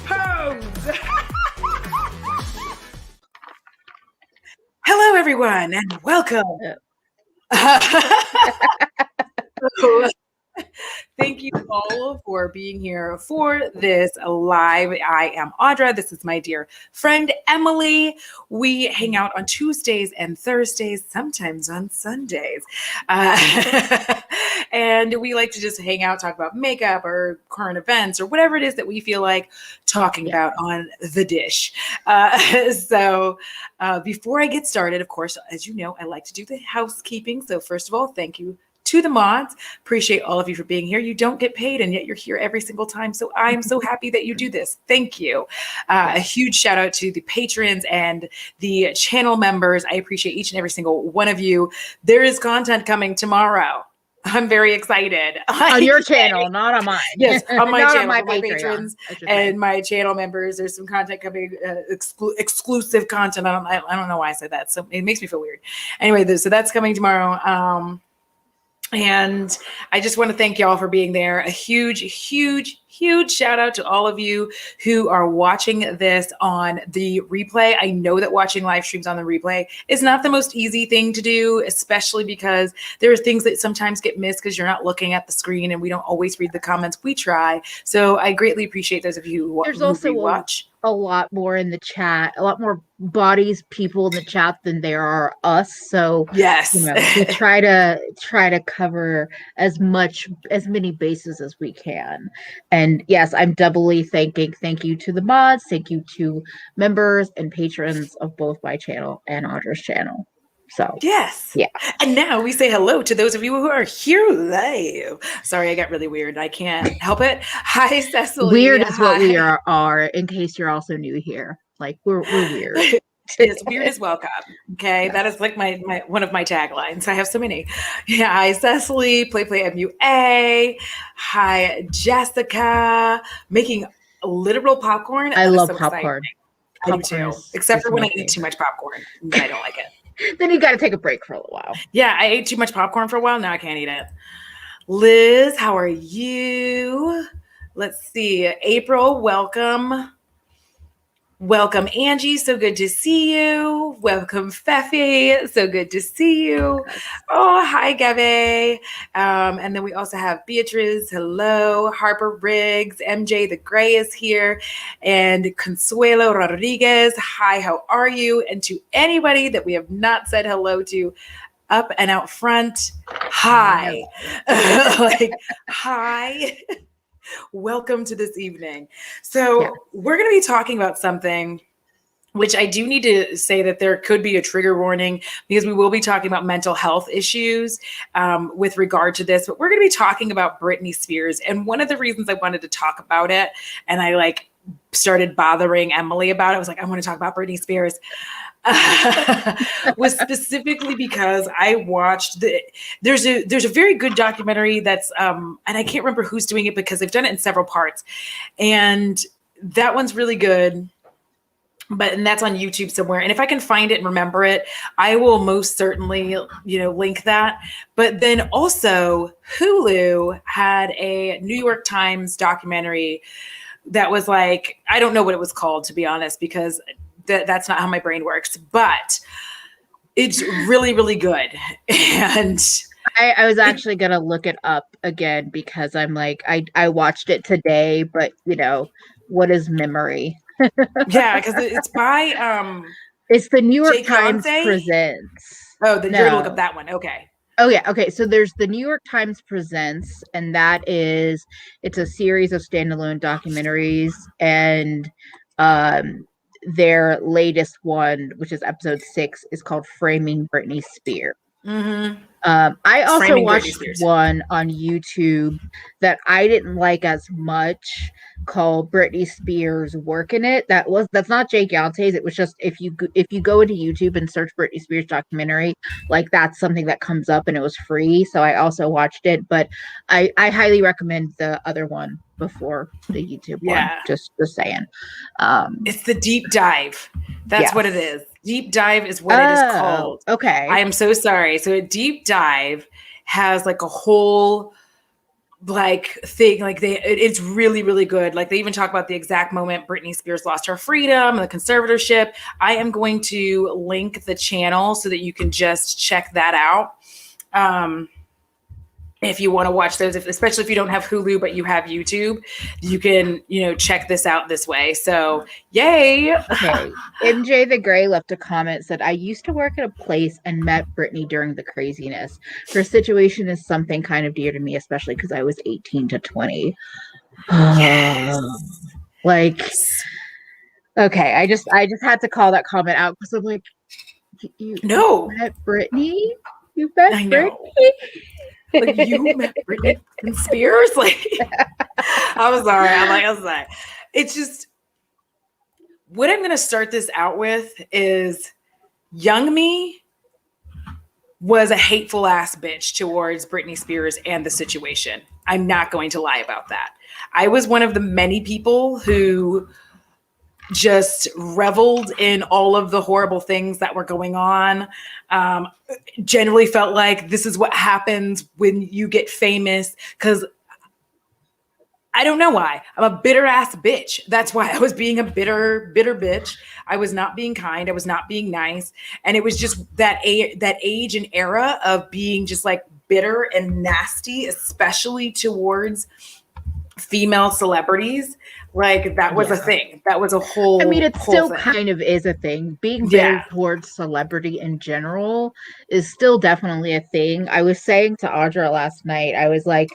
Pose. Hello, everyone, and welcome. Thank you all for being here for this live. I am Audra. This is my dear friend, Emily. We hang out on Tuesdays and Thursdays, sometimes on Sundays. And we like to just hang out, talk about makeup or current events or whatever it is that we feel like talking about on the dish. So before I get started, of course, as you know, I like to do the housekeeping. So first of all, thank you to the mods. Appreciate all of you for being here. You don't get paid, and yet you're here every single time. So I'm so happy that you do this. Thank you. A huge shout out to the patrons and the channel members. I appreciate each and every single one of you. There is content coming tomorrow. I'm very excited. On your channel, not on mine. Yes, on my channel, on my my patrons and my channel members. There's some content coming, exclusive content. I don't know why I said that. So it makes me feel weird. Anyway, so that's coming tomorrow. And I just want to thank y'all for being there. A huge shout out to all of you who are watching this on the replay. I know that watching live streams on the replay is not the most easy thing to do, especially because there are things that sometimes get missed because you're not looking at the screen and we don't always read the comments. We try. So I greatly appreciate those of you who watch. A lot more in the chat, a lot more people in the chat than there are us. So yes, we try to cover as many bases as we can. And yes, I'm doubly thank you to the mods, thank you to members and patrons of both my channel and Audra's channel. So yes. Yeah. And now we say hello to those of you who are here live. Sorry, I got really weird. I can't help it. Hi, Cecily. Weird is what we are, in case you're also new here. Like we're weird. It's weird is welcome. Okay. Yes. That is like my one of my taglines. I have so many. Yeah. Hi, Cecily. Play MUA. Hi, Jessica. Making literal popcorn. I love popcorn. I do too. Except for when I eat too much popcorn. I don't like it. Then you got to take a break for a little while. Yeah, I ate too much popcorn for a while. Now I can't eat it. Liz, how are you? Let's see. April, welcome. Welcome, Angie. So good to see you. Welcome, Fefi. So good to see you. Oh, hi, Gabby. And then we also have Beatrice. Hello. Harper Riggs. MJ the Gray is here. And Consuelo Rodriguez. Hi, how are you? And to anybody that we have not said hello to up and out front, hi. Hi. Welcome to this evening. So we're going to be talking about something which I do need to say that there could be a trigger warning because we will be talking about mental health issues with regard to this, but we're going to be talking about Britney Spears. And one of the reasons I wanted to talk about it, and I started bothering Emily about it, I was like, I want to talk about Britney Spears. Was specifically because I watched there's a very good documentary that's and I can't remember who's doing it because they've done it in several parts, and that one's really good. And that's on YouTube somewhere. And if I can find it and remember it, I will most certainly, link that. But then also Hulu had a New York Times documentary that was I don't know what it was called, to be honest, because that's not how my brain works, but it's really, really good. And I was actually going to look it up again because I'm I watched it today, but what is memory? Yeah, because it's by it's the New York Times Presents. Oh, then you're gonna look up that one. Okay. Oh yeah, okay. So there's the New York Times Presents, and it's a series of standalone documentaries, and their latest one, which is episode 6, is called Framing Britney Spears. Mm-hmm. I also watched one on YouTube that I didn't like as much, called Britney Spears Work in It. That's not Jake Yalte's. It was just if you go into YouTube and search Britney Spears documentary, that's something that comes up, and it was free. So I also watched it, but I highly recommend the other one before the YouTube one. Just saying. It's the deep dive. That's what it is. Deep dive is what it is called. Okay. I am so sorry. So a deep dive has a whole like thing, like it's really, really good. Like they even talk about the exact moment Britney Spears lost her freedom and the conservatorship. I am going to link the channel so that you can just check that out. If you want to watch those, especially if you don't have Hulu, but you have YouTube, you can, check this out this way. So yay. Okay. MJ the Gray left a comment, said, I used to work at a place and met Britney during the craziness. Her situation is something kind of dear to me, especially because I was 18 to 20. Yes. Like, okay. I just had to call that comment out because I'm like, you met Britney? You met Britney? Like, you met Britney Spears? Like, I'm sorry. It's just, what I'm going to start this out with is young me was a hateful ass bitch towards Britney Spears and the situation. I'm not going to lie about that. I was one of the many people who just reveled in all of the horrible things that were going on. Generally felt like this is what happens when you get famous, because I don't know why. I'm a bitter ass bitch. That's why I was being a bitter bitch. I was not being kind. I was not being nice. And it was just that age and era of being just like bitter and nasty, especially towards female celebrities. Like that was a thing. That was a whole. I mean, it still kind of is a thing. Being bitter towards celebrity in general is still definitely a thing. I was saying to Audra last night, I was like,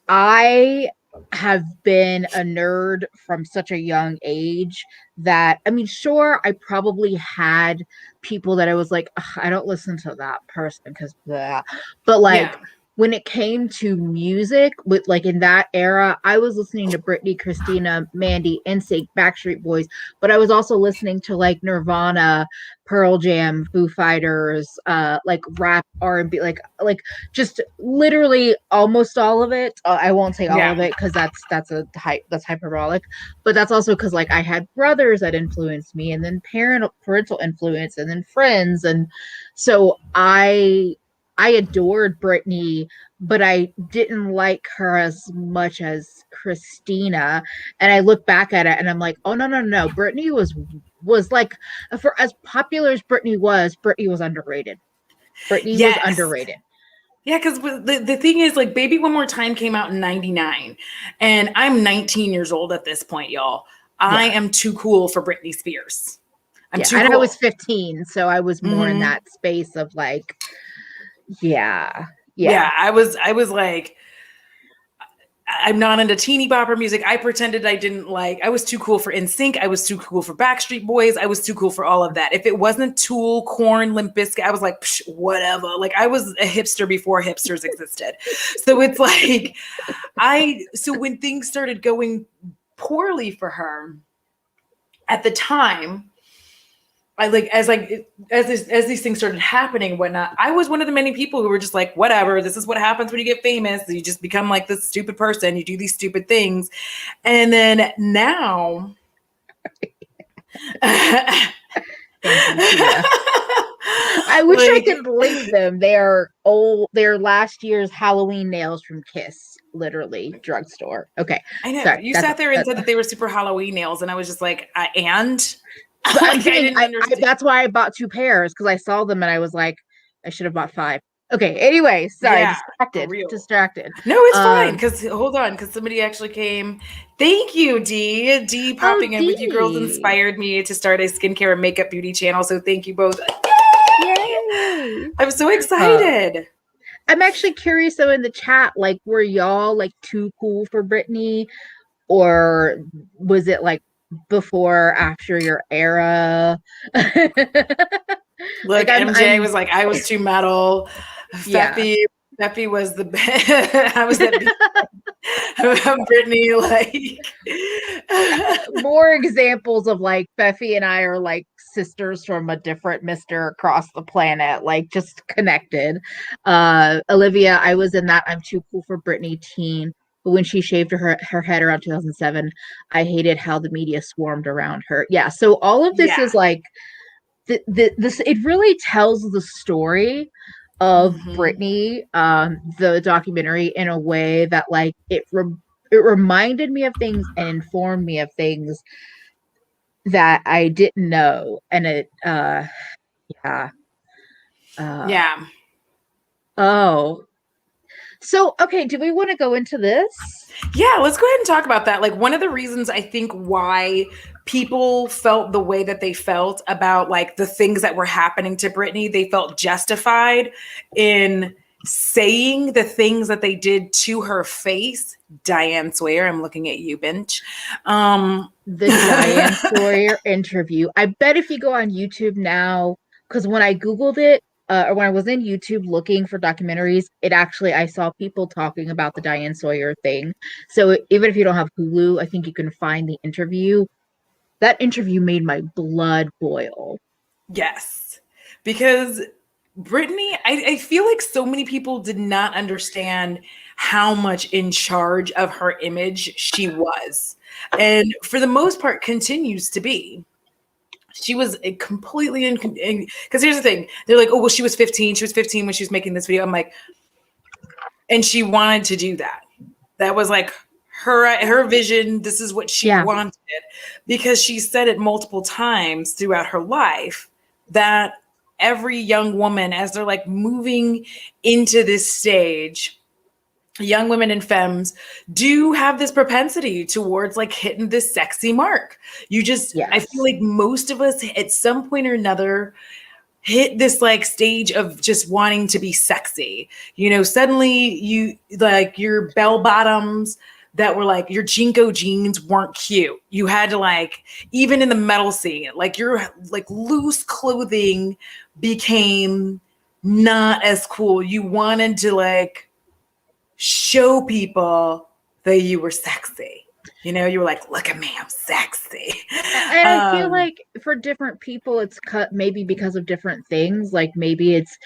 I have been a nerd from such a young age that, I mean, sure, I probably had people that I was like, I don't listen to that person because blah. But like, when it came to music, with like in that era, I was listening to Britney, Christina, Mandy, NSYNC, Backstreet Boys, but I was also listening to like Nirvana, Pearl Jam, Foo Fighters, like rap, R&B, like just literally almost all of it. I won't say all of it because that's hyperbolic, but that's also because like I had brothers that influenced me, and then parental influence, and then friends, and so I adored Britney, but I didn't like her as much as Christina. And I look back at it and I'm like, oh no. Britney was like, for as popular as Britney was underrated. Britney was underrated. Yeah, because the thing is, like, Baby One More Time came out in 99, and I'm 19 years old at this point, y'all. I am too cool for Britney Spears. I'm too cool. I was 15, so I was more in that space of like, I was like, I'm not into teeny bopper music. I pretended I didn't like. I was too cool for NSYNC. I was too cool for Backstreet Boys. I was too cool for all of that. If it wasn't Tool, Korn, Limp Bizkit, I was like, whatever. Like I was a hipster before hipsters existed. So it's like, so when things started going poorly for her at the time, as these things started happening and whatnot, I was one of the many people who were just like, whatever, this is what happens when you get famous. You just become like this stupid person. You do these stupid things. And then now I wish I could link them. They are old. They're last year's Halloween nails from Kiss, literally drugstore. Okay. I know. Sorry, you sat there and said that they were super Halloween nails. And I was just like, and I'm saying, that's why I bought 2 pairs, because I saw them and I was like, I should have bought 5. Okay. Anyway, sorry, distracted. No, it's fine. Because hold on, because somebody actually came. Thank you, D. D popping in with you girls inspired me to start a skincare and makeup beauty channel. So thank you both. Yay! I'm so excited. I'm actually curious though, in the chat, like, were y'all like too cool for Britney, or was it like before, after your era? Look, like, MJ was like, I was too metal. Feffy was the best. I was that Britney, like more examples of like Feffy and I are like sisters from a different mister across the planet, like just connected. Olivia, I was in that I'm too cool for Britney teen. But when she shaved her head around 2007, I hated how the media swarmed around her. Yeah, so all of this is like, this. It really tells the story of Britney, the documentary, in a way that like it reminded me of things and informed me of things that I didn't know. And it yeah. Yeah. Oh. So, okay, do we want to go into this? Yeah, let's go ahead and talk about that. Like, one of the reasons I think why people felt the way that they felt about like the things that were happening to Britney, they felt justified in saying the things that they did to her face. Diane Sawyer, I'm looking at you, Bench. The Diane Sawyer interview. I bet if you go on YouTube now, because when I Googled it, or when I was in YouTube looking for documentaries, I saw people talking about the Diane Sawyer thing. So even if you don't have Hulu, I think you can find the interview. That interview made my blood boil. Yes, because Britney, I feel like so many people did not understand how much in charge of her image she was. And for the most part, continues to be. She was a completely because here's the thing. They're like, oh, well, she was 15. She was 15 when she was making this video. I'm like, and she wanted to do that. That was like her vision. This is what she wanted, because she said it multiple times throughout her life that every young woman, as they're like moving into this stage, young women and femmes do have this propensity towards like hitting this sexy mark. You just, I feel like most of us at some point or another hit this like stage of just wanting to be sexy. You know, suddenly you like your bell bottoms that were like your Jinko jeans weren't cute. You had to like, even in the metal scene, like your like loose clothing became not as cool. You wanted to like show people that you were sexy. You know, you were like, look at me, I'm sexy. And I feel like for different people, it's cut maybe because of different things. Like maybe it's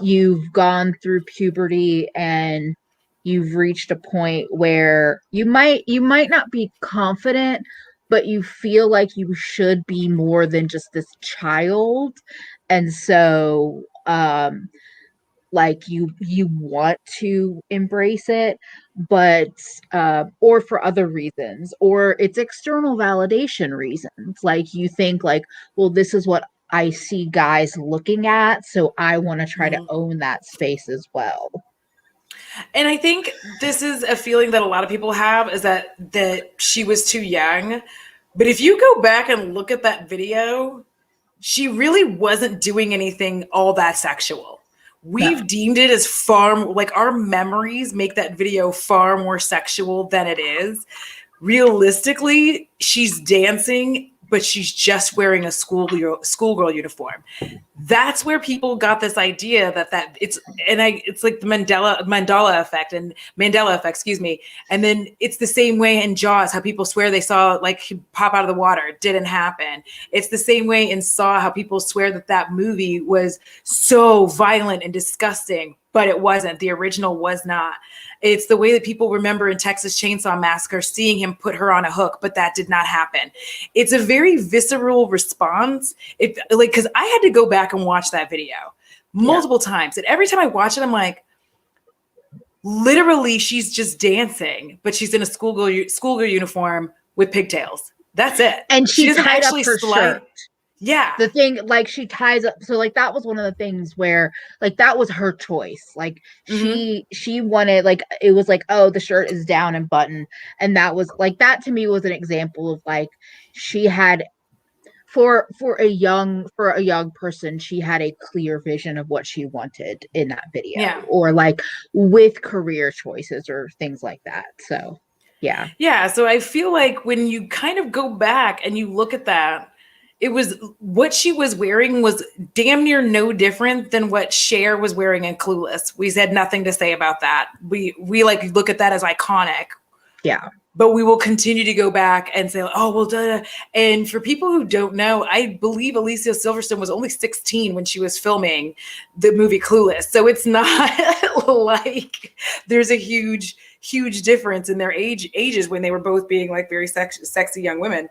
you've gone through puberty and you've reached a point where you might not be confident, but you feel like you should be more than just this child. And so like you want to embrace it, but or for other reasons, or it's external validation reasons, like you think like, well, this is what I see guys looking at, so I want to try to own that space as well. And I think this is a feeling that a lot of people have, is that she was too young. But if you go back and look at that video, she really wasn't doing anything all that sexual. We've deemed it as far, like our memories make that video far more sexual than it is. Realistically, she's dancing, but she's just wearing a schoolgirl uniform. That's where people got this idea that it's like the Mandela effect, excuse me. And then it's the same way in Jaws, how people swear they saw like he pop out of the water. It didn't happen. It's the same way in Saw, how people swear that movie was so violent and disgusting, but it wasn't. The original was not. It's the way that people remember in Texas Chainsaw Massacre, seeing him put her on a hook, but that did not happen. It's a very visceral response. Because I had to go back and watch that video multiple times. And every time I watch it, I'm like, literally, she's just dancing, but she's in a schoolgirl uniform with pigtails. That's it. And she doesn't tied actually up her shirt. Yeah. The thing, like, she ties up. So, like, that was one of the things where, like, that was her choice. Like, she wanted, like, it was like, oh, the shirt is down and buttoned. And that was, like, that to me was an example of, like, she had, for a young person, she had a clear vision of what she wanted in that video. Yeah. Or, like, with career choices or things like that. So, yeah. Yeah. So I feel like when you kind of go back and you look at that, it was what she was wearing was damn near no different than what Cher was wearing in Clueless. We said nothing to say about that. We like look at that as iconic. Yeah. But we will continue to go back and say, oh, well, duh. And for people who don't know, I believe Alicia Silverstone was only 16 when she was filming the movie Clueless. So it's not like there's a huge, huge difference in their ages when they were both being like very sexy young women.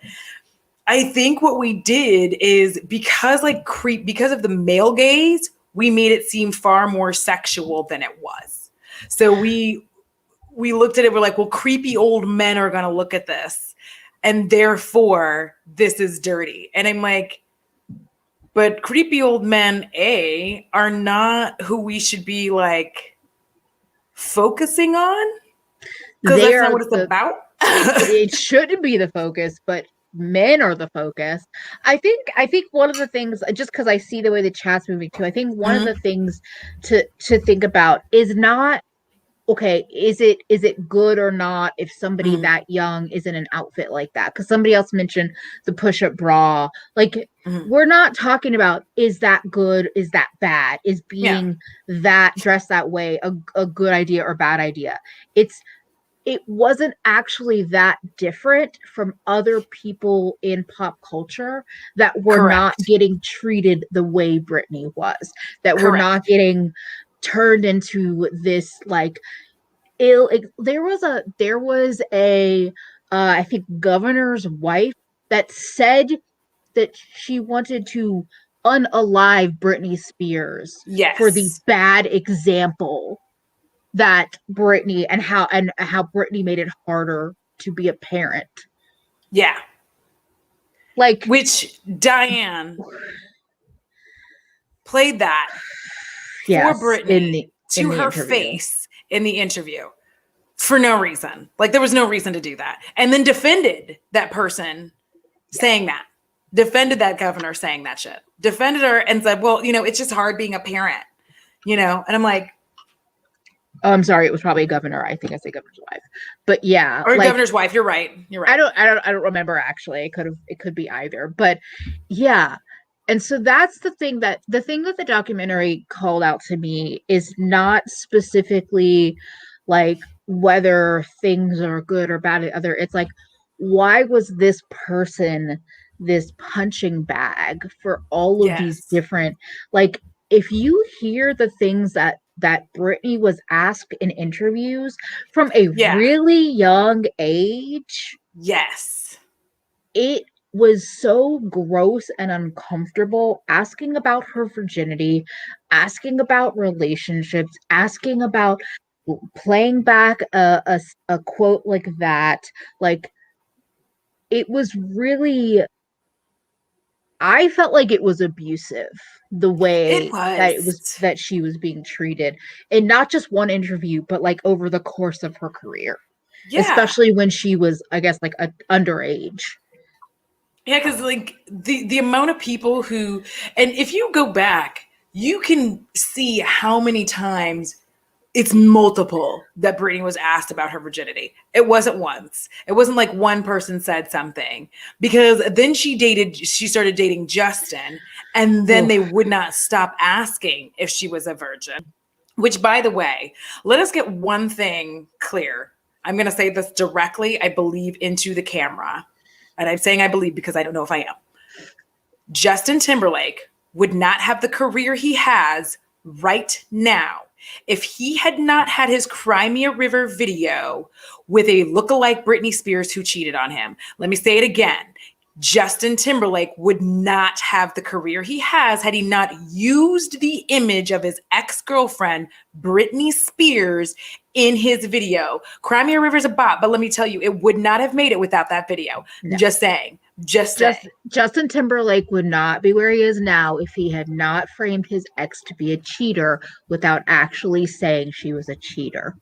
I think what we did is because of the male gaze, we made it seem far more sexual than it was. So we looked at it, we're like, well, creepy old men are going to look at this, and therefore this is dirty. And I'm like, but creepy old men, are not who we should be like focusing on, because that's not what it's about. It shouldn't be the focus, but men are the focus. I think one of the things, just because I see the way the chat's moving too, I think one of the things to think about is not, okay, is it good or not if somebody that young is in an outfit like that? Because somebody else mentioned the push-up bra. Like, we're not talking about, is that good? Is that bad? Is being that dressed that way a good idea or bad idea? It wasn't actually that different from other people in pop culture that were not getting treated the way Britney was, that were not getting turned into this like ill. There was a I think governor's wife that said that she wanted to unalive Britney Spears for the bad example that Britney and how Britney made it harder to be a parent. Yeah. Like, which Diane played that for Britney to her face in the interview for no reason. Like, there was no reason to do that. And then defended that person saying that. Defended that governor saying that shit. Defended her and said, well, it's just hard being a parent, And I'm like, oh, I'm sorry, it was probably a governor. I think I said governor's wife. But yeah. Or governor's wife. You're right. I don't remember actually. It could be either. But yeah. And so that's the thing that the documentary called out to me is not specifically like whether things are good or bad. It's like, why was this person this punching bag for all of these different, like, if you hear the things that Britney was asked in interviews from a really young age. Yes. It was so gross and uncomfortable, asking about her virginity, asking about relationships, asking about playing back a quote like that. Like, it was really, I felt like it was abusive the way that she was being treated, and not just one interview, but like over the course of her career, especially when she was, I guess, like underage. Yeah, because like the amount of people who, and if you go back, you can see how many times it's multiple that Britney was asked about her virginity. It wasn't once. It wasn't like one person said something, because then she started dating Justin, and then they would not stop asking if she was a virgin, which, by the way, let us get one thing clear. I'm going to say this directly, I believe, into the camera. And I'm saying I believe because I don't know if I am. Justin Timberlake would not have the career he has right now if he had not had his Crimea River video with a lookalike Britney Spears who cheated on him. Let me say it again. Justin Timberlake would not have the career he has had he not used the image of his ex-girlfriend, Britney Spears, in his video. Crimea River's a bop, but let me tell you, it would not have made it without that video. No. Just saying. Justin Timberlake would not be where he is now if he had not framed his ex to be a cheater without actually saying she was a cheater.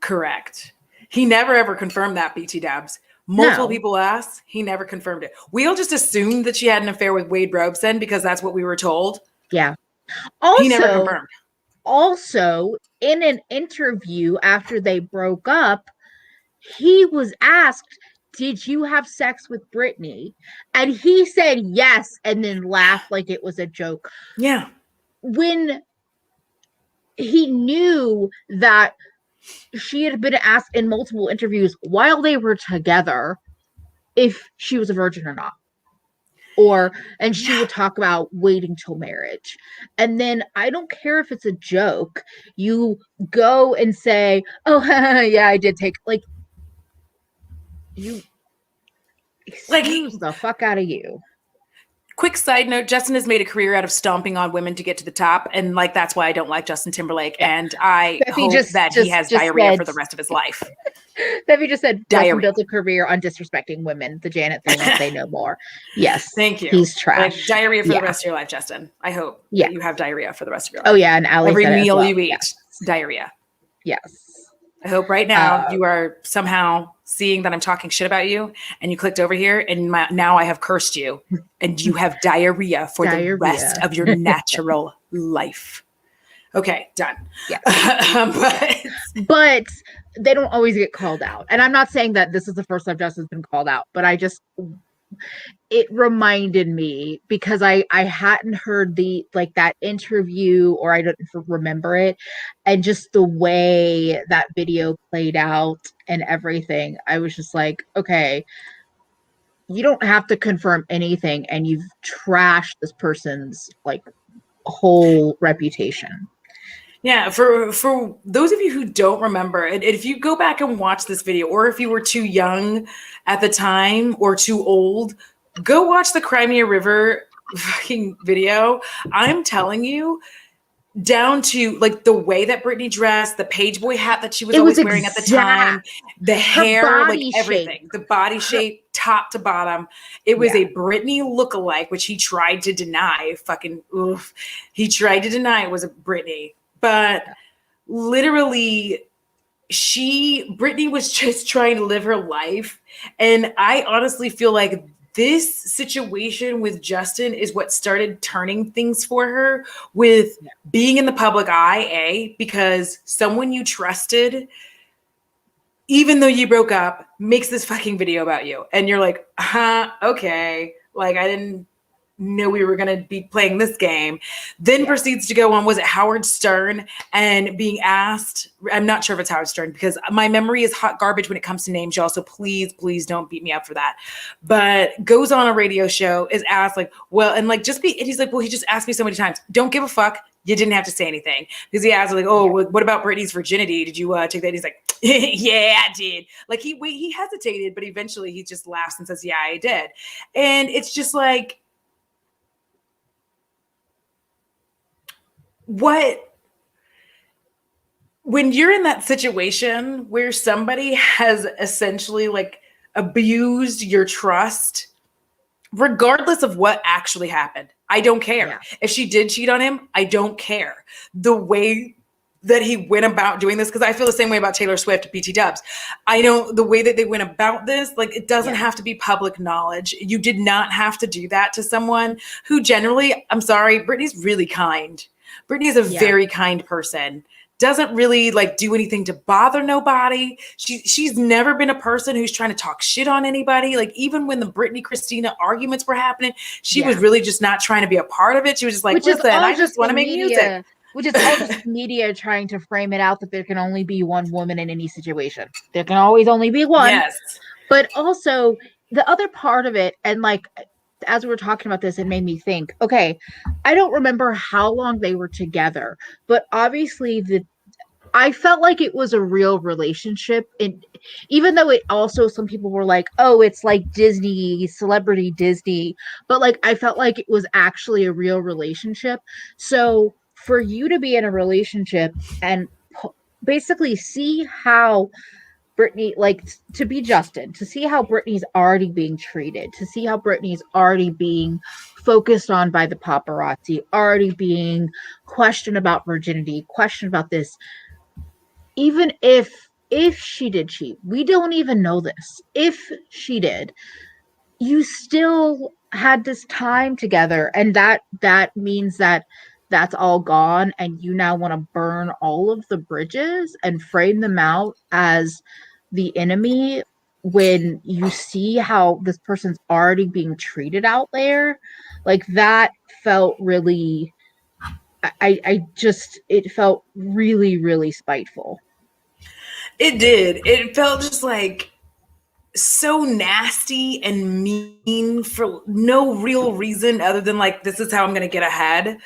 Correct. He never ever confirmed that, BT Dabs. Multiple people asked. He never confirmed it. We all just assumed that she had an affair with Wade Robson because that's what we were told. Yeah. He never confirmed. Also, in an interview after they broke up, he was asked, did you have sex with Britney? And he said yes, and then laughed like it was a joke. Yeah. When he knew that she had been asked in multiple interviews while they were together if she was a virgin or not. And she would talk about waiting till marriage. And then, I don't care if it's a joke, you go and say, oh, yeah, I did take, like, you excuse the fuck out of you. quick side note, Justin has made a career out of stomping on women to get to the top. And like, that's why I don't like Justin Timberlake. Yeah. And I hope that he has diarrhea for the rest of his life. Steffi just said Justin built a career on disrespecting women. The Janet thing will say no more. Yes. Thank you. He's trash. Like, diarrhea for the rest of your life, Justin. I hope that you have diarrhea for the rest of your life. Oh, yeah. And Allie every meal you eat, diarrhea. Yes. I hope right now you are somehow seeing that I'm talking shit about you and you clicked over here and now I have cursed you and you have diarrhea for the rest of your natural life. Okay, done. Yeah. But they don't always get called out. And I'm not saying that this is the first time Justin's been called out, but it reminded me because I hadn't heard that interview, or I don't remember it, and just the way that video played out and everything. I was just like, okay, you don't have to confirm anything, and you've trashed this person's whole reputation. Yeah, for those of you who don't remember, and if you go back and watch this video, or if you were too young at the time or too old, go watch the Crimea River fucking video. I'm telling you, down to the way that Britney dressed, the page boy hat that she was always wearing at the time, the hair, everything, the body shape, top to bottom. It was a Britney lookalike, which he tried to deny. He tried to deny it was a Britney. But literally, Britney was just trying to live her life. And I honestly feel like this situation with Justin is what started turning things for her with being in the public eye, because someone you trusted, even though you broke up, makes this fucking video about you. And you're like, okay. I didn't know we were going to be playing this game. Then proceeds to go on, was it Howard Stern, and being asked, I'm not sure if it's Howard Stern because my memory is hot garbage when it comes to names, y'all, so please don't beat me up for that. But goes on a radio show, is asked and he's like, well, he just asked me so many times, don't give a fuck, you didn't have to say anything. Because he asked what about Britney's virginity? Did you take that? And he's like, yeah, I did. He hesitated, but eventually he just laughs and says, yeah, I did. And it's just like, when you're in that situation where somebody has essentially abused your trust, regardless of what actually happened, I don't care. Yeah. If she did cheat on him, I don't care. The way that he went about doing this, because I feel the same way about Taylor Swift, BT Dubs. I know the way that they went about this, it doesn't have to be public knowledge. You did not have to do that to someone who generally, I'm sorry, Britney's really kind. Britney is a very kind person. Doesn't really do anything to bother nobody. She's never been a person who's trying to talk shit on anybody. Even when the Britney Christina arguments were happening, she was really just not trying to be a part of it. She was just listen, I just want to make music. Which is all just media trying to frame it out that there can only be one woman in any situation. There can always only be one. Yes. But also the other part of it, and as we were talking about this, it made me think, okay, I don't remember how long they were together, but obviously I felt like it was a real relationship. And even though it also, some people were like, oh, it's like Disney, celebrity Disney, but I felt like it was actually a real relationship. So for you to be in a relationship and basically see how Britney, to be Justin, to see how Britney's already being treated, to see how Britney's already being focused on by the paparazzi, already being questioned about virginity, questioned about this. Even if she did cheat, we don't even know this. If she did, you still had this time together, and that means that that's all gone, and you now want to burn all of the bridges and frame them out as the enemy when you see how this person's already being treated out there. That felt really, it felt really, really spiteful. It did. It felt just so nasty and mean for no real reason other than this is how I'm going to get ahead.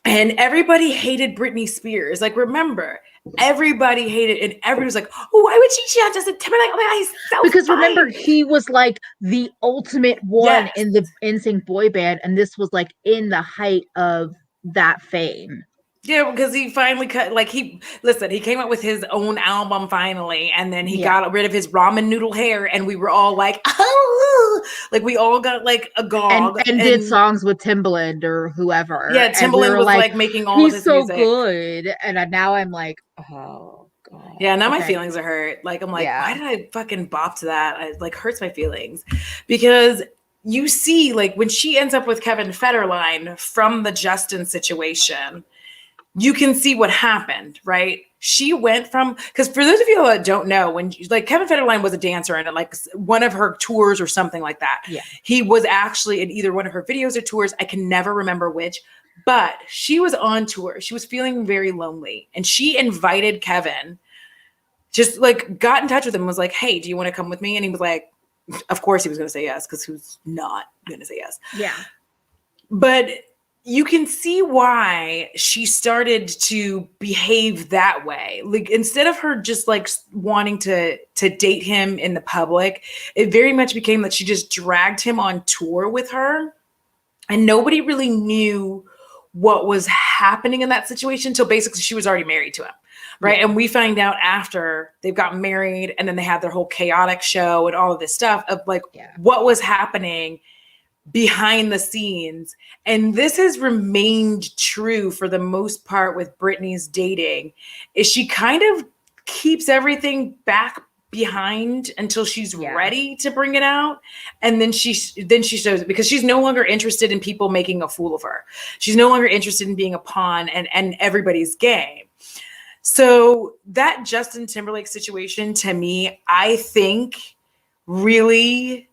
And everybody hated Britney Spears. Remember, Everybody hated it, and everybody was like, "Oh, why would she cheat on Justin Timberlake? Oh my God, he's so because fine." remember, he was like the ultimate one in the NSYNC boy band, and this was like in the height of that fame. Yeah, because he finally he came out with his own album finally, and then he got rid of his ramen noodle hair, and we were all like, oh, like we all got like a gog and did songs with Timbaland or whoever. Yeah, Timbaland was like making all of his music. He's so good, and now I'm like, oh God. Yeah, now my feelings are hurt. Like I'm like, why did I fucking bop to that? It like hurts my feelings because you see, like when she ends up with Kevin Federline from the Justin situation. You can see what happened, right? She went from, because for those of you that don't know, when like Kevin Federline was a dancer in like one of her tours or something like that. Yeah. He was actually in either one of her videos or tours. I can never remember which, but she was on tour. She was feeling very lonely, and she invited Kevin, just like got in touch with him and was like, "Hey, do you want to come with me?" And he was like, of course he was going to say yes, because who's not going to say yes? Yeah. But you can see why she started to behave that way. Like instead of her just like wanting to date him in the public, it very much became that she just dragged him on tour with her, and nobody really knew what was happening in that situation until basically she was already married to him. Right. Yeah. And we find out after they've gotten married, and then they had their whole chaotic show and all of this stuff of like what was happening behind the scenes. And this has remained true for the most part with Britney's dating, is she kind of keeps everything back behind until she's ready to bring it out. And then she shows it, because she's no longer interested in people making a fool of her. She's no longer interested in being a pawn and everybody's game. So that Justin Timberlake situation, to me, I think really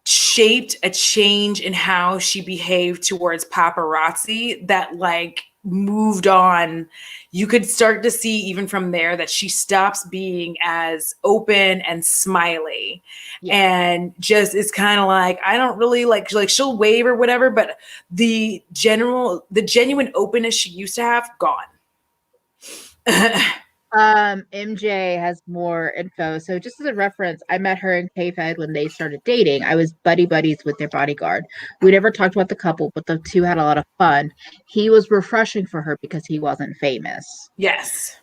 shaped a change in how she behaved towards paparazzi that like moved on. You could start to see even from there that she stops being as open and smiley and just is kind of like, I don't really like she'll wave or whatever, but the genuine openness she used to have, gone. MJ has more info. So just as a reference, I met her in K-Fed when they started dating. I was buddies with their bodyguard. We never talked about the couple, but the two had a lot of fun. He was refreshing for her because he wasn't famous. Yes.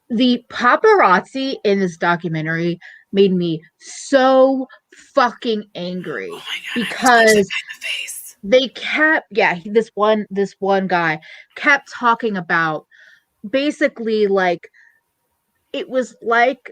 The paparazzi in this documentary made me so fucking angry. Oh my God, because they kept, this one guy kept talking about basically like, it was like,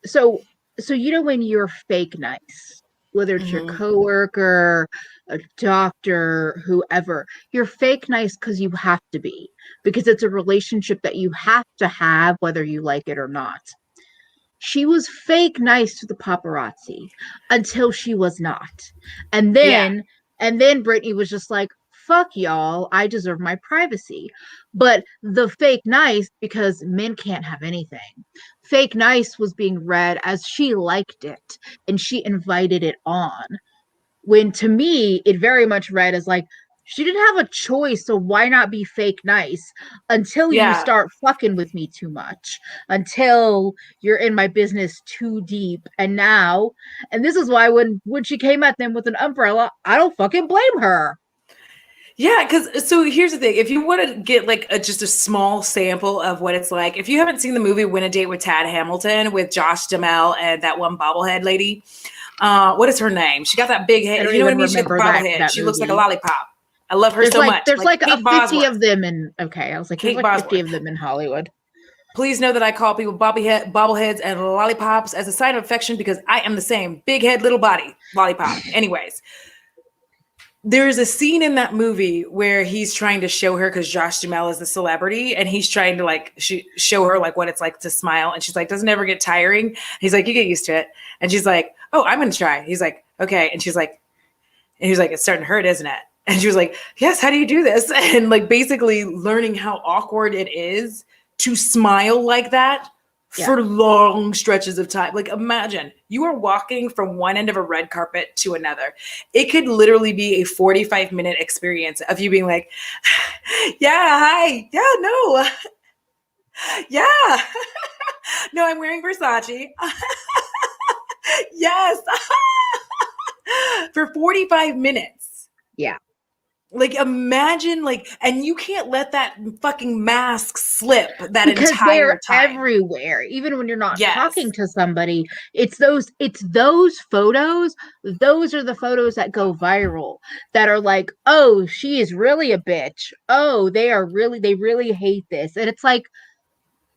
so you know when you're fake nice, whether it's your coworker, a doctor, whoever, you're fake nice because you have to be, because it's a relationship that you have to have whether you like it or not. She was fake nice to the paparazzi until she was not. And then Britney was just like, fuck y'all, I deserve my privacy. But the fake nice, because men can't have anything, fake nice was being read as she liked it and she invited it on. When to me, it very much read as like, she didn't have a choice, so why not be fake nice until you start fucking with me too much, until you're in my business too deep. And now, and this is why when she came at them with an umbrella, I don't fucking blame her. Yeah, because so here's the thing. If you want to get like just a small sample of what it's like, if you haven't seen the movie Win a Date with Tad Hamilton with Josh Duhamel and that one bobblehead lady, what is her name? She got that big head. You know what I mean? She got the bobblehead. She looks like a lollipop. I love her so much. There's like a 50 of them in, I was like, there's like 50 of them in Hollywood. Please know that I call people bobbleheads and lollipops as a sign of affection, because I am the same. Big head, little body, lollipop. Anyways. There's a scene in that movie where he's trying to show her, because Josh Duhamel is the celebrity, and he's trying to like show her like what it's like to smile. And she's like, doesn't it ever get tiring? He's like, you get used to it. And she's like, oh, I'm going to try. He's like, okay. And he's like, it's starting to hurt, isn't it? And she was like, yes, how do you do this? And like basically learning how awkward it is to smile like that for long stretches of time. Like imagine you are walking from one end of a red carpet to another. It could literally be a 45-minute experience of you being like, yeah, hi, yeah, no. Yeah. No, I'm wearing Versace. Yes. For 45 minutes. Yeah. Like, imagine, like, and you can't let that fucking mask slip that because entire they're time. everywhere. Even when you're not Yes. talking to somebody, it's those photos. Those are the photos that go viral, that are like, oh, she is really a bitch. Oh, they really hate this. And it's like,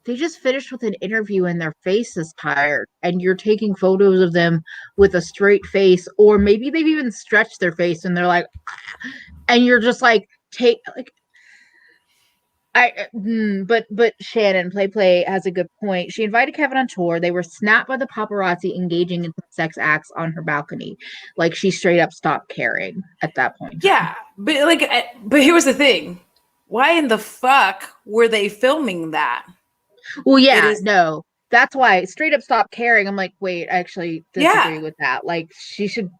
they just finished with an interview and their face is tired, and you're taking photos of them with a straight face, or maybe they've even stretched their face and they're like, and you're just like, take like, but Shannon play has a good point. She invited Kevin on tour. They were snapped by the paparazzi engaging in sex acts on her balcony. Like, she straight up stopped caring at that point. Yeah, but here was the thing: why in the fuck were they filming that? Well, yeah, no, that's why straight up stopped caring. I'm like, wait, I actually disagree with that. Like, she should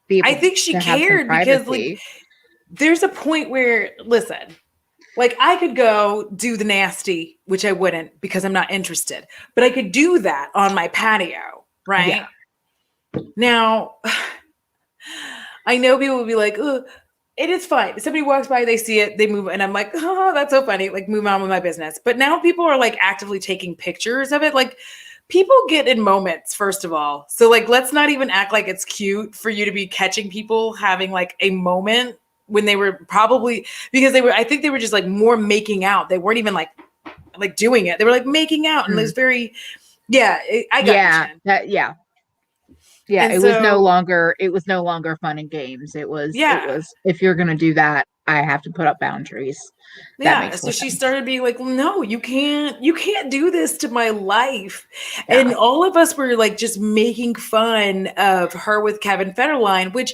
be able. I think she cared because, like, there's a point where, listen. Like, I could go do the nasty, which I wouldn't because I'm not interested, but I could do that on my patio, right? Yeah. Now, I know people will be like, oh, it is fine. Somebody walks by, they see it, they move, and I'm like, oh, that's so funny. Like, move on with my business. But now people are like actively taking pictures of it. Like, people get in moments, first of all. So, like, let's not even act like it's cute for you to be catching people having like a moment when they were probably, because I think they were just like more making out. They weren't even like doing it. They were like making out. And it was very, I got yeah. And it was no longer fun and games. It was, if you're going to do that, I have to put up boundaries. So she started being like, no, you can't do this to my life. Yeah. And all of us were like just making fun of her with Kevin Federline, which,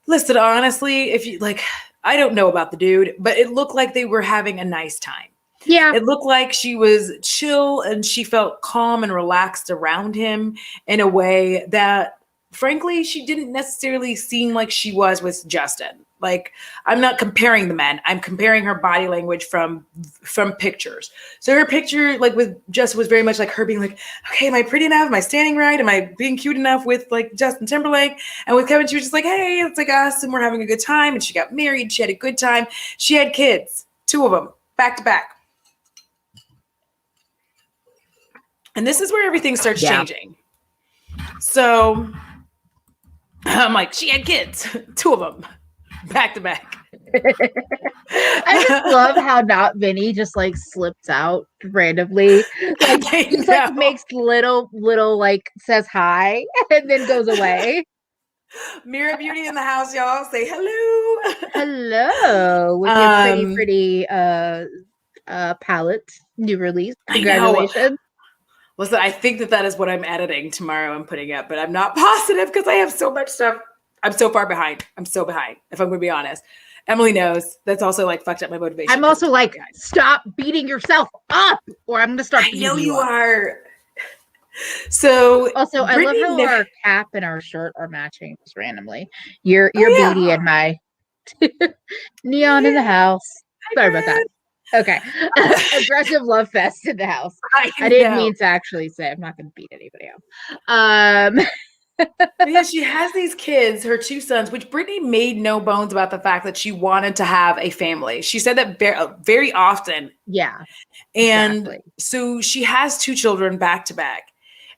listen, honestly, if you like, I don't know about the dude, but it looked like they were having a nice time. Yeah. It looked like she was chill and she felt calm and relaxed around him in a way that, frankly, she didn't necessarily seem like she was with Justin. Like, I'm not comparing the men. I'm comparing her body language from pictures. So her picture, like with Justin, was very much like her being like, okay, am I pretty enough? Am I standing right? Am I being cute enough with like Justin Timberlake? And with Kevin, she was just like, hey, it's like us and we're having a good time. And she got married. She had a good time. She had kids, 2 of them, back to back. And this is where everything starts changing. So I'm like, she had kids, 2 of them. Back to back. I just love how not Vinny just like slips out randomly. Like, just like makes little like says hi and then goes away. Mirror Beauty in the house, y'all. Say hello. Hello. With your pretty palette new release. Congratulations. Listen, I think that is what I'm editing tomorrow and putting up, but I'm not positive because I have so much stuff. I'm so far behind. I'm so behind, if I'm going to be honest. Emily knows. That's also like fucked up my motivation. I'm also like, stop beating yourself up, or I'm going to start beating you up. I know you are. So also, I love how our cap and our shirt are matching just randomly. Your beauty and my neon in the house. Sorry about that. Okay. Aggressive love fest in the house. I didn't mean to actually say. I'm not going to beat anybody up. Yeah, she has these kids, her 2 sons, which Britney made no bones about the fact that she wanted to have a family. She said that very often. Yeah. And so she has 2 children back to back.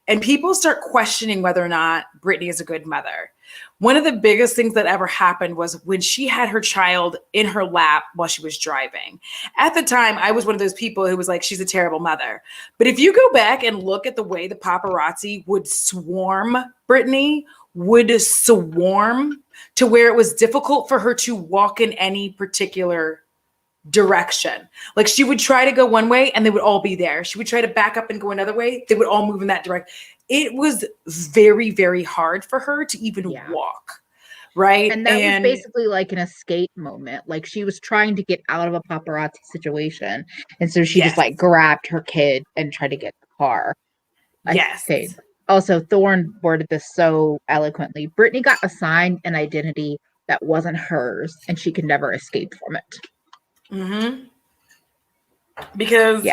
And people start questioning whether or not Britney is a good mother. One of the biggest things that ever happened was when she had her child in her lap while she was driving. At the time, I was one of those people who was like, she's a terrible mother. But if you go back and look at the way the paparazzi would swarm Britney, would swarm to where it was difficult for her to walk in any particular direction. Like, she would try to go one way and they would all be there. She would try to back up and go another way. They would all move in that direction. It was very, very hard for her to even walk. Right. And that was basically like an escape moment. Like, she was trying to get out of a paparazzi situation. And so she just like grabbed her kid and tried to get the car. Also, Thorne worded this so eloquently. Britney got assigned an identity that wasn't hers, and she could never escape from it. Mm-hmm. Because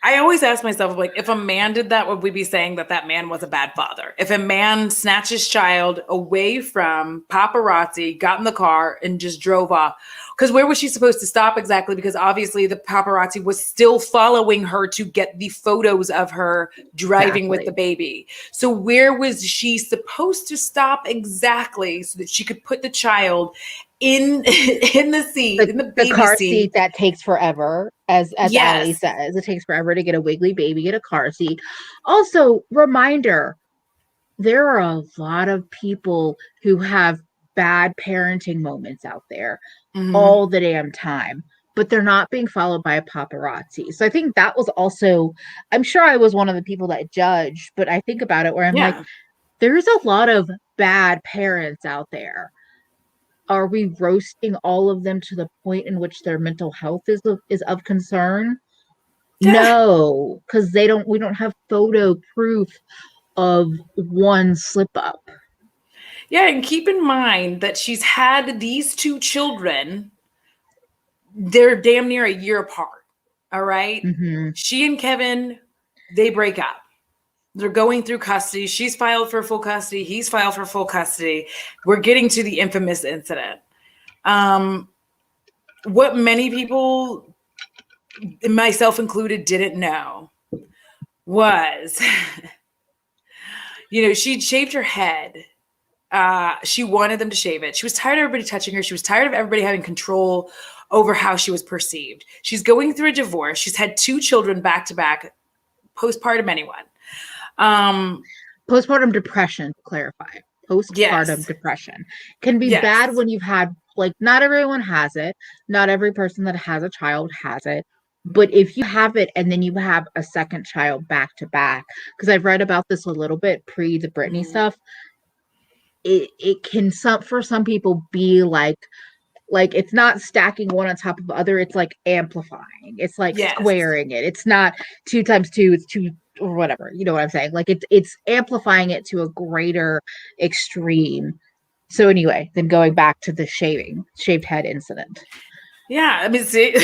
I always ask myself, like, if a man did that, would we be saying that that man was a bad father? If a man snatched his child away from paparazzi, got in the car, and just drove off, because where was she supposed to stop exactly? Because obviously the paparazzi was still following her to get the photos of her driving with the baby. So where was she supposed to stop exactly so that she could put the child in the seat, in the baby car seat that takes forever, as Allie says, it takes forever to get a wiggly baby, get a car seat. Also, reminder, there are a lot of people who have bad parenting moments out there all the damn time, but they're not being followed by a paparazzi. So I think that was also, I'm sure I was one of the people that judged, but I think about it where I'm like, there's a lot of bad parents out there. Are we roasting all of them to the point in which their mental health is of concern? No, because we don't have photo proof of one slip up. Yeah, and keep in mind that she's had these two children, they're damn near a year apart. All right. She and Kevin, they break up. They're going through custody. She's filed for full custody. He's filed for full custody. We're getting to the infamous incident. What many people, myself included, didn't know was, she'd shaved her head. She wanted them to shave it. She was tired of everybody touching her. She was tired of everybody having control over how she was perceived. She's going through a divorce. She's had 2 children back to back, postpartum anyone. Postpartum depression, to clarify. Postpartum depression can be bad when you've had, like, not everyone has it. Not every person that has a child has it. But if you have it and then you have a second child back to back, because I've read about this a little bit pre the Britney stuff, it can for some people be like it's not stacking one on top of the other. It's like amplifying. It's like squaring it. It's not 2 times 2. It's 2 or whatever. You know what I'm saying? Like it's amplifying it to a greater extreme. So anyway, then going back to the shaved head incident. Yeah, I mean, see,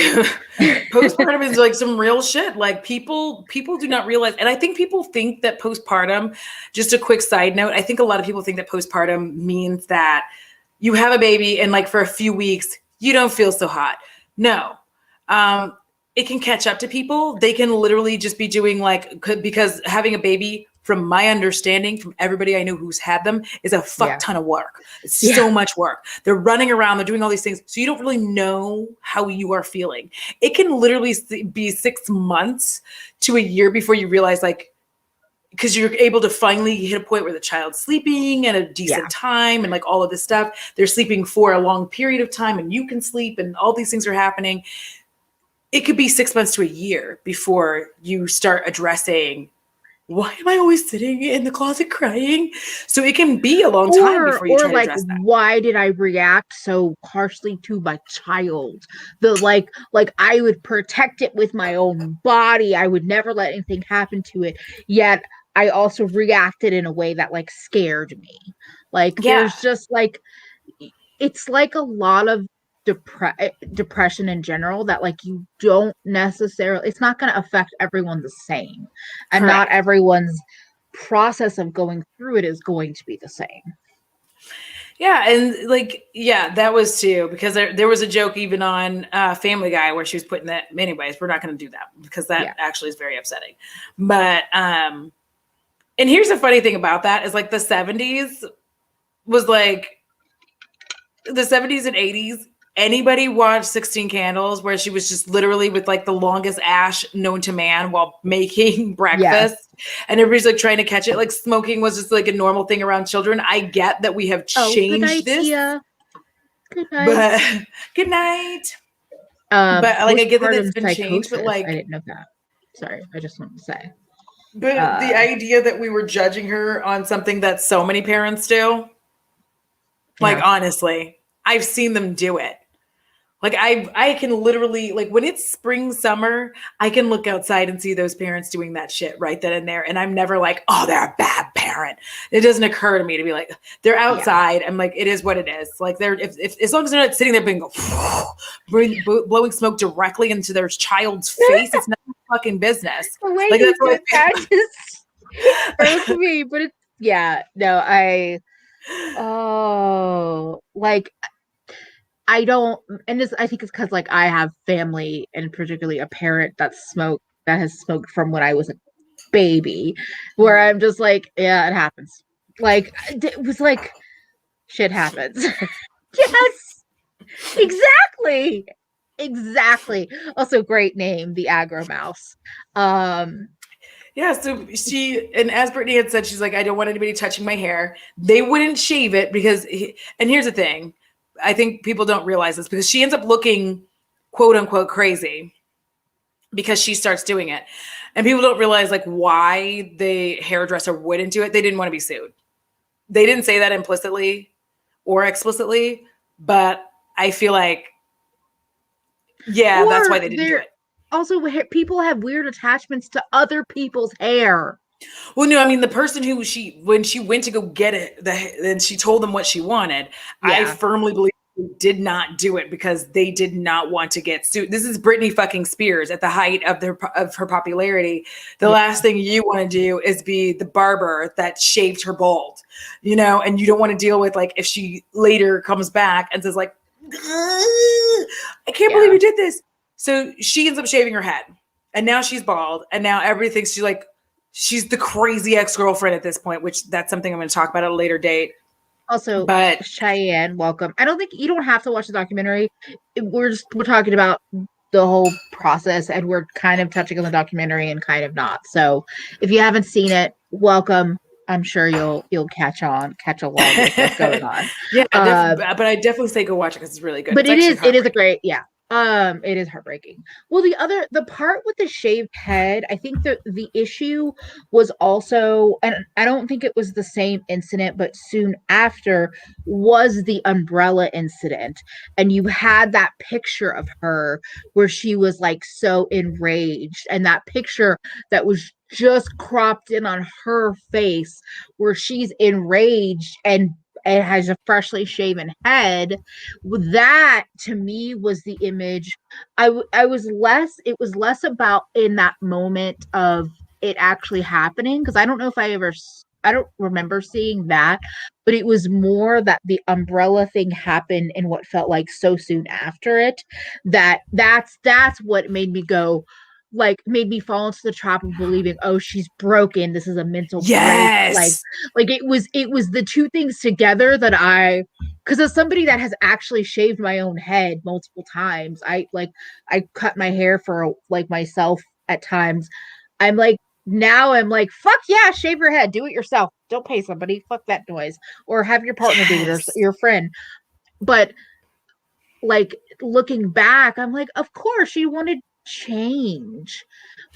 postpartum is like some real shit. Like people do not realize, and I think people think that postpartum, just a quick side note, I think a lot of people think that postpartum means that you have a baby and like for a few weeks, you don't feel so hot. No, it can catch up to people. They can literally just be doing because having a baby, from my understanding, from everybody I know who's had them, is a fuck ton of work. It's so much work. They're running around, they're doing all these things. So you don't really know how you are feeling. It can literally be 6 months to a year before you realize, because you're able to finally hit a point where the child's sleeping at a decent time and like all of this stuff. They're sleeping for a long period of time and you can sleep and all these things are happening. It could be 6 months to a year before you start addressing, why am I always sitting in the closet crying? So it can be a long time before you try to address that. Why did I react so harshly to my child? Like I would protect it with my own body. I would never let anything happen to it. Yet I also reacted in a way that scared me. There's just it's like a lot of depression in general that you don't necessarily, it's not going to affect everyone the same, and not everyone's process of going through it is going to be the same. And that was too, because there was a joke even on Family Guy where she was putting that. Anyways, we're not going to do that because that actually is very upsetting. But and here's the funny thing about that is the 70s was the 70s and 80s. Anybody watched 16 Candles where she was just literally with the longest ash known to man while making breakfast and everybody's trying to catch it? Smoking was just a normal thing around children. I get that we have changed this. Good night. But good night. But I get that it's been changed, but I didn't know that. Sorry, I just wanted to say. But the idea that we were judging her on something that so many parents do, honestly, I've seen them do it. Like I can literally, like when it's spring, summer, I can look outside and see those parents doing that shit right then and there. And I'm never like, oh, they're a bad parent. It doesn't occur to me to be like, they're outside. I'm like, it is what it is. Like they're, if as long as they're not sitting there being blowing smoke directly into their child's face, it's not fucking business. The way like you did that just broke me, but it's, like I don't, and this, I think it's because like I have family and particularly a parent that has smoked from when I was a baby, where I'm just like, yeah, it happens. Like it was like shit happens. Yes, exactly. Also, great name, the Aggro Mouse. Yeah, so and as Brittany had said, she's like, I don't want anybody touching my hair. They wouldn't shave it because, and here's the thing, I think people don't realize this, because she ends up looking quote unquote crazy because she starts doing it. And people don't realize like why the hairdresser wouldn't do it. They didn't want to be sued. They didn't say that implicitly or explicitly, but I feel like, that's why they didn't do it. Also, people have weird attachments to other people's hair. Well, no, I mean, the person who when she went to go get it, then she told them what she wanted. Yeah. I firmly believe they did not do it because they did not want to get sued. This is Britney fucking Spears at the height of her popularity. The last thing you want to do is be the barber that shaved her bald, and you don't want to deal with like if she later comes back and says like, I can't believe you did this. So she ends up shaving her head, and now she's bald, and now everything she's the crazy ex-girlfriend at this point, which that's something I'm going to talk about at a later date. Also, but Cheyenne, welcome. I don't think you don't have to watch the documentary. We're talking about the whole process, and we're kind of touching on the documentary and kind of not. So if you haven't seen it, welcome. I'm sure you'll catch along with what's going on. Yeah, but I definitely say go watch it because it's really good. But it is a great, it is heartbreaking. Well, the part with the shaved head, I think the issue was also, and I don't think it was the same incident, but soon after was the umbrella incident. And you had that picture of her where she was like so enraged, and that picture that was just cropped in on her face where she's enraged and has a freshly shaven head. That to me was the image. It was less about in that moment of it actually happening, because I don't know if I don't remember seeing that, but it was more that the umbrella thing happened in what felt like so soon after it, that's what made me go, like, made me fall into the trap of believing, oh, she's broken, this is a mental break. Like it was the two things together that because as somebody that has actually shaved my own head multiple times, I cut my hair for like myself at times. I'm like, fuck yeah, shave your head, do it yourself, don't pay somebody, fuck that noise, or have your partner do it, or your friend. But like looking back, I'm like, of course she wanted change,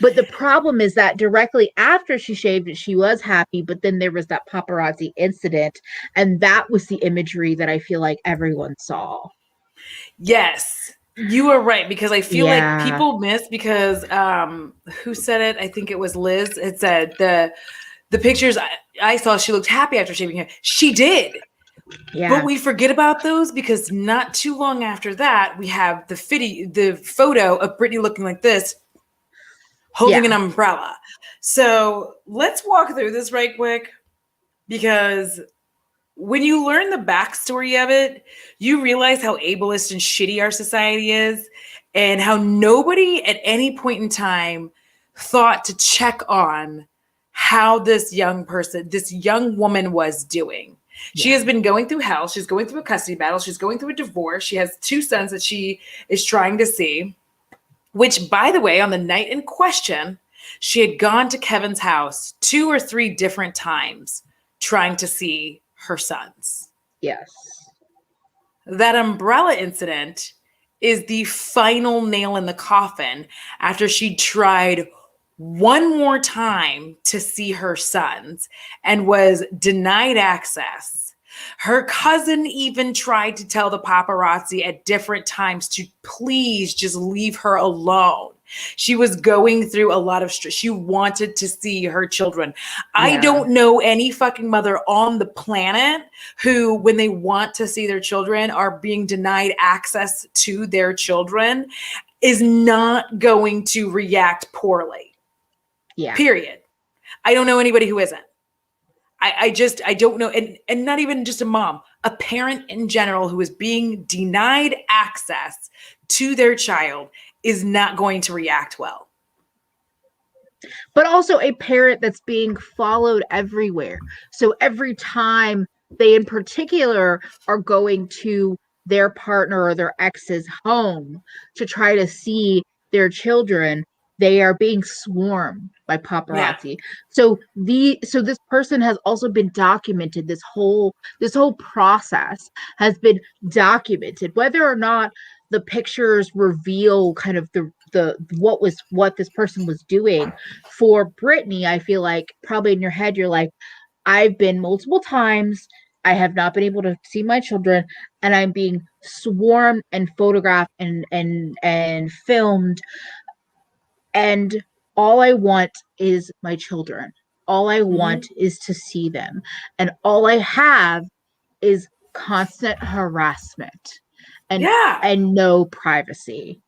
but the problem is that directly after she shaved it, she was happy, but then there was that paparazzi incident, and that was the imagery that I feel like everyone saw. Yes, you are right, because I feel like people miss, because who said it? I think it was Liz. It said the pictures I saw, she looked happy after shaving hair. She did. Yeah. But we forget about those because not too long after that, we have the photo of Britney looking like this, holding an umbrella. So let's walk through this right quick, because when you learn the backstory of it, you realize how ableist and shitty our society is, and how nobody at any point in time thought to check on how this young woman was doing. She has been going through hell. She's going through a custody battle. She's going through a divorce. She has 2 sons that she is trying to see, which, by the way, on the night in question, she had gone to Kevin's house 2 or 3 different times trying to see her sons. Yes. That umbrella incident is the final nail in the coffin after she tried one more time to see her sons and was denied access. Her cousin even tried to tell the paparazzi at different times to please just leave her alone. She was going through a lot of stress. She wanted to see her children. Yeah. I don't know any fucking mother on the planet who, when they want to see their children, are being denied access to their children, is not going to react poorly. Yeah. Period. I don't know anybody who isn't. I don't know. And not even just a mom, a parent in general who is being denied access to their child is not going to react well. But also a parent that's being followed everywhere. So every time they in particular are going to their partner or their ex's home to try to see their children, they are being swarmed by paparazzi. Yeah. So this person has also been documented. This whole process has been documented, whether or not the pictures reveal kind of what this person was doing. For Britney, I feel like probably in your head you're like, I've been multiple times, I have not been able to see my children, and I'm being swarmed and photographed and filmed, and all I want is my children. All I want is to see them, and all I have is constant harassment and no privacy.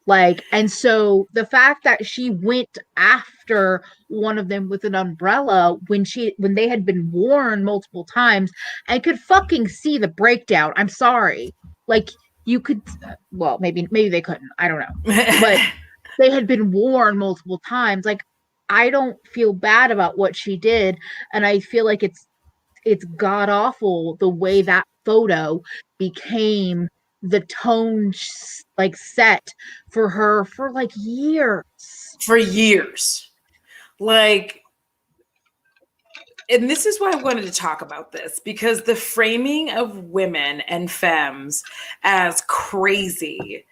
Like, and so the fact that she went after one of them with an umbrella when they had been warned multiple times and could fucking see the breakdown. I'm sorry. Like, you could, well, maybe they couldn't. I don't know. But they had been warned multiple times. Like, I don't feel bad about what she did. And I feel like it's god awful the way that photo became the tone like set for her for like years. For years. Like, and this is why I wanted to talk about this, because the framing of women and femmes as crazy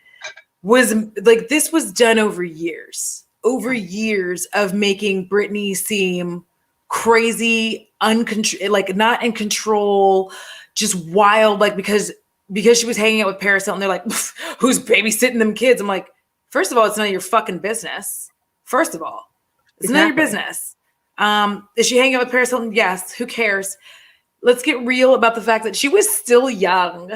was like, this was done over years of making Britney seem crazy, like not in control, just wild, like because she was hanging out with Paris Hilton, they're like, who's babysitting them kids? I'm like, first of all, it's none of your fucking business. First of all, it's none of your business. Is she hanging out with Paris Hilton? Yes. Who cares? Let's get real about the fact that she was still young.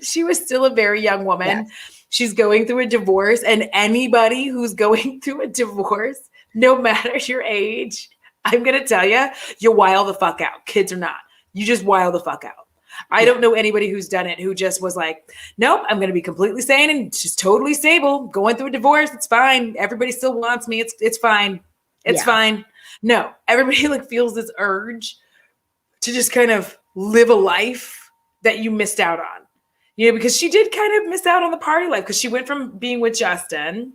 She was still a very young woman. Yes. She's going through a divorce, and anybody who's going through a divorce, no matter your age, I'm going to tell you, you wild the fuck out. Kids or not. You just wild the fuck out. I don't know anybody who's done it who just was like, nope, I'm going to be completely sane and just totally stable. Going through a divorce, it's fine. Everybody still wants me. It's fine. It's fine. No, everybody like feels this urge to just kind of live a life that you missed out on. You know, because she did kind of miss out on the party life, because she went from being with Justin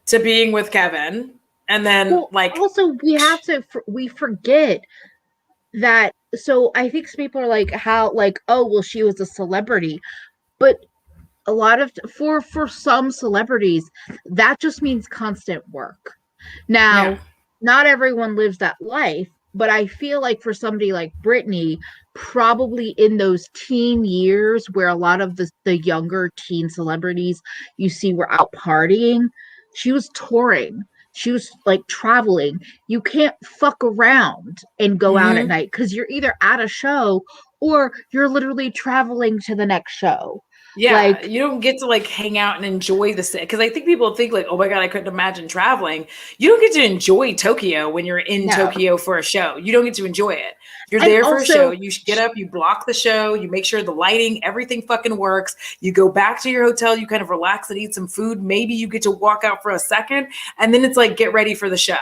to being with Kevin. And then also we forget that. So I think people are like, how, like, oh, well, she was a celebrity, but a lot of, for some celebrities, that just means constant work. Now, not everyone lives that life, but I feel like for somebody like Britney, probably in those teen years where a lot of the younger teen celebrities you see were out partying, she was touring. She was like traveling. You can't fuck around and go out at night because you're either at a show or you're literally traveling to the next show. Yeah, like, you don't get to like hang out and enjoy the city. Because I think people think like, oh my God, I couldn't imagine traveling. You don't get to enjoy Tokyo when you're in Tokyo for a show. You don't get to enjoy it. You're there for a show. You get up, you block the show, you make sure the lighting, everything fucking works. You go back to your hotel, you kind of relax and eat some food. Maybe you get to walk out for a second, and then it's like, get ready for the show.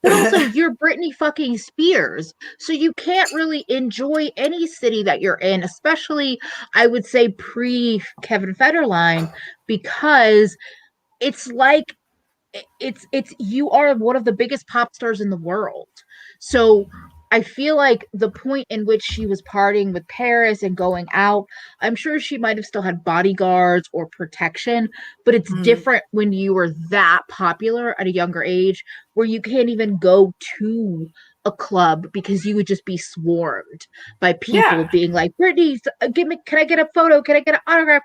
But also, you're Britney fucking Spears, so you can't really enjoy any city that you're in, especially, I would say, pre-Kevin Federline, because it's like, it's you are one of the biggest pop stars in the world. So I feel like the point in which she was partying with Paris and going out, I'm sure she might have still had bodyguards or protection, but it's different when you were that popular at a younger age, where you can't even go to a club because you would just be swarmed by people being like, Britney, can I get a photo? Can I get an autograph?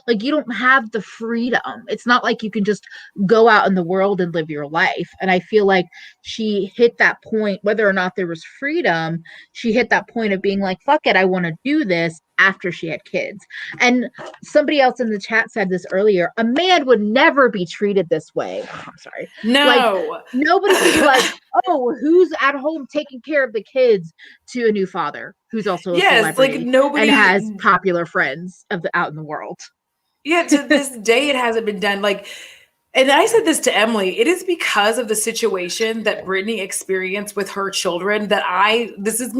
Like, you don't have the freedom. It's not like you can just go out in the world and live your life. And I feel like she hit that point, whether or not there was freedom, she hit that point of being like, fuck it, I want to do this after she had kids. And somebody else in the chat said this earlier, a man would never be treated this way. Oh, I'm sorry. No. Like, nobody would be like, oh, who's at home taking care of the kids to a new father who's also a celebrity like nobody and has popular friends out in the world. Yeah, to this day, it hasn't been done. Like, and I said this to Emily, it is because of the situation that Britney experienced with her children that this is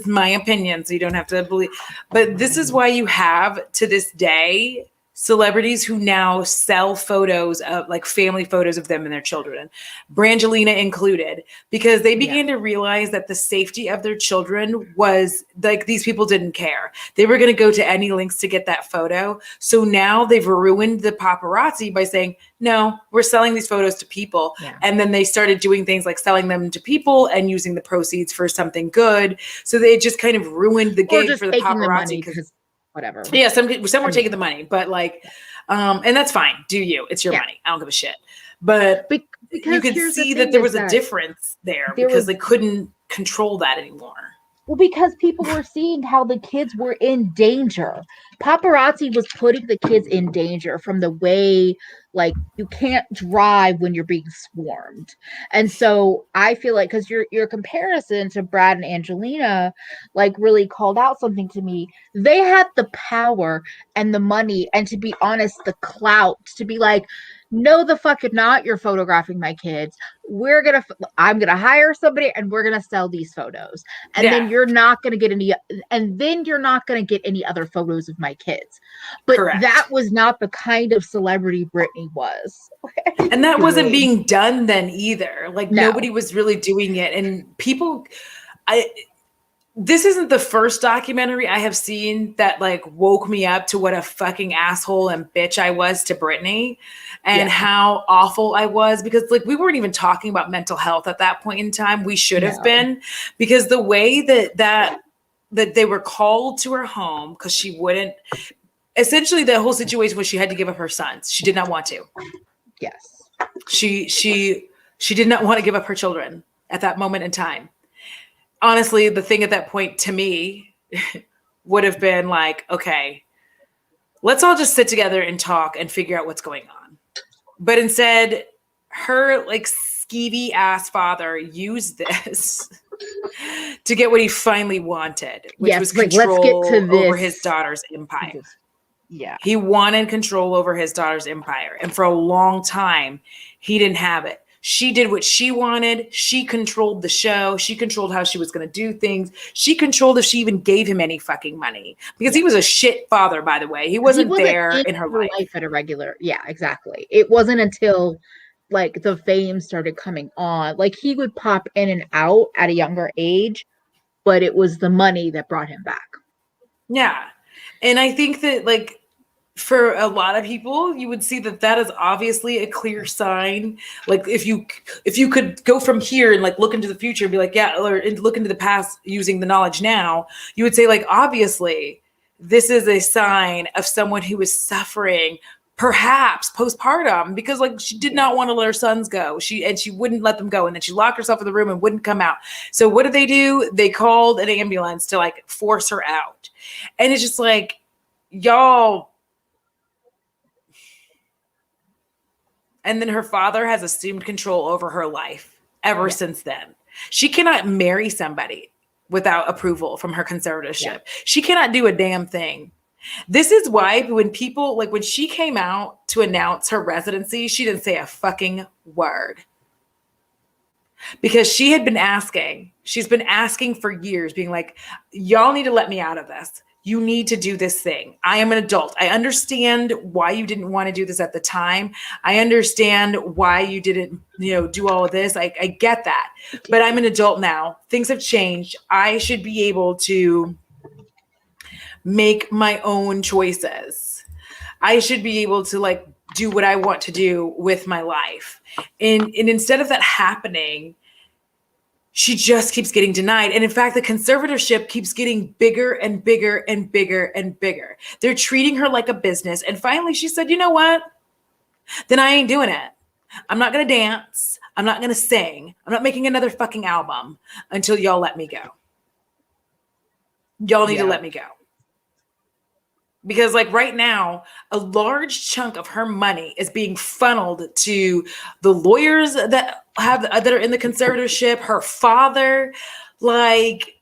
my opinion, so you don't have to believe, but this is why you have, to this day, celebrities who now sell photos of, like, family photos of them and their children, Brangelina included, because they began to realize that the safety of their children was, like, these people didn't care. They were going to go to any lengths to get that photo. So now they've ruined the paparazzi by saying, no, we're selling these photos to people. Yeah. And then they started doing things like selling them to people and using the proceeds for something good. So they just kind of ruined the game for the paparazzi. Because whatever. Yeah, some were taking the money, but like, and that's fine. Do you? It's your money. I don't give a shit. But you could see that there was a difference there because they couldn't control that anymore. Well, because people were seeing how the kids were in danger. Paparazzi was putting the kids in danger from the way, like, you can't drive when you're being swarmed. And so I feel like, because your comparison to Brad and Angelina, like, really called out something to me. They had the power and the money and, to be honest, the clout to be like, no, the fuck not, you're photographing my kids. I'm gonna hire somebody and we're gonna sell these photos. And then you're not gonna get any other photos of my kids. But that was not the kind of celebrity Britney was. And that wasn't being done then either. Like, nobody was really doing it. And people, this isn't the first documentary I have seen that, like, woke me up to what a fucking asshole and bitch I was to Britney and how awful I was, because, like, we weren't even talking about mental health at that point in time. We should have been, because the way that they were called to her home, because she wouldn't, essentially the whole situation was she had to give up her sons. She did not want to. Yes. She did not want to give up her children at that moment in time. Honestly, the thing at that point to me would have been like, okay, let's all just sit together and talk and figure out what's going on. But instead, her, like, skeevy ass father used this to get what he finally wanted, which was control over his daughter's empire. Yeah. He wanted control over his daughter's empire. And for a long time, he didn't have it. She did what she wanted. She controlled the show. She controlled how she was going to do things. She controlled if she even gave him any fucking money, because he was a shit father, by the way. He wasn't there in her life at a regular. Yeah, exactly. It wasn't until, like, the fame started coming on. Like, he would pop in and out at a younger age, but it was the money that brought him back. Yeah. And I think that, like, for a lot of people, you would see that is obviously a clear sign. Like, if you could go from here and, like, look into the future and be like, or look into the past using the knowledge now, you would say, like, obviously this is a sign of someone who is suffering, perhaps postpartum, because, like, she did not want to let her sons go. She wouldn't let them go. And then she locked herself in the room and wouldn't come out. So what did they do? They called an ambulance to, like, force her out. And it's just like, y'all. And then her father has assumed control over her life ever since then. She cannot marry somebody without approval from her conservatorship. Yeah. She cannot do a damn thing. This is why when people, like, when she came out to announce her residency, she didn't say a fucking word. Because she's been asking for years, being like, y'all need to let me out of this. You need to do this thing. I am an adult. I understand why you didn't want to do this at the time. I understand why you didn't, do all of this. I get that. But I'm an adult now. Things have changed. I should be able to make my own choices. I should be able to, like, do what I want to do with my life. And instead of that happening, she just keeps getting denied. And in fact, the conservatorship keeps getting bigger and bigger and bigger and bigger. They're treating her like a business. And finally she said, you know what? Then I ain't doing it. I'm not going to dance. I'm not going to sing. I'm not making another fucking album until y'all let me go. Y'all need to let me go. Because like right now, a large chunk of her money is being funneled to the lawyers that are in the conservatorship, her father. Like,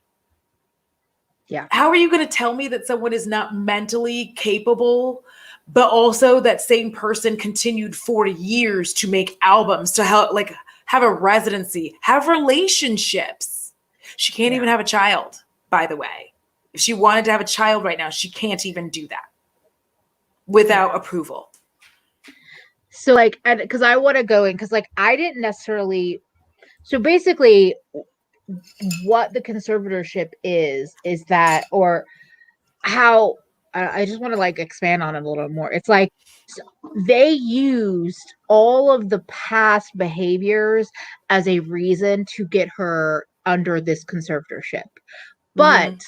how are you going to tell me that someone is not mentally capable, but also that same person continued for years to make albums, to help, like, have a residency, have relationships? She can't even have a child, by the way. If she wanted to have a child right now, she can't even do that without approval. So like, because I want to go in, because like I didn't necessarily. So basically, what the conservatorship is that, or how, I just want to like expand on it a little more. It's like they used all of the past behaviors as a reason to get her under this conservatorship. But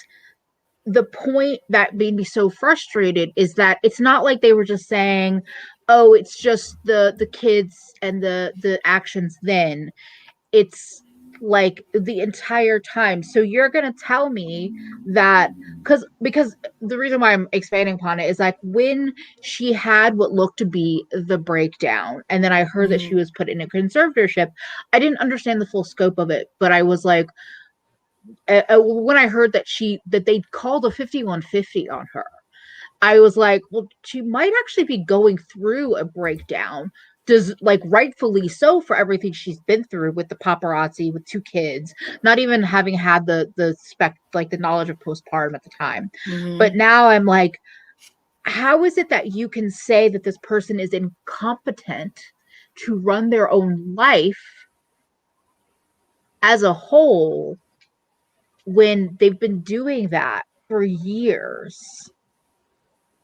the point that made me so frustrated is that it's not like they were just saying, oh, it's just the kids and the actions then. It's like the entire time. So you're going to tell me that because the reason why I'm expanding upon it is like when she had what looked to be the breakdown, and then I heard that she was put in a conservatorship, I didn't understand the full scope of it, but I was like, when I heard that they called a 5150 on her, I was like, well, she might actually be going through a breakdown. Does, like, rightfully so, for everything she's been through with the paparazzi, with 2 kids, not even having had the knowledge of postpartum at the time. But now I'm like, how is it that you can say that this person is incompetent to run their own life as a whole when they've been doing that for years?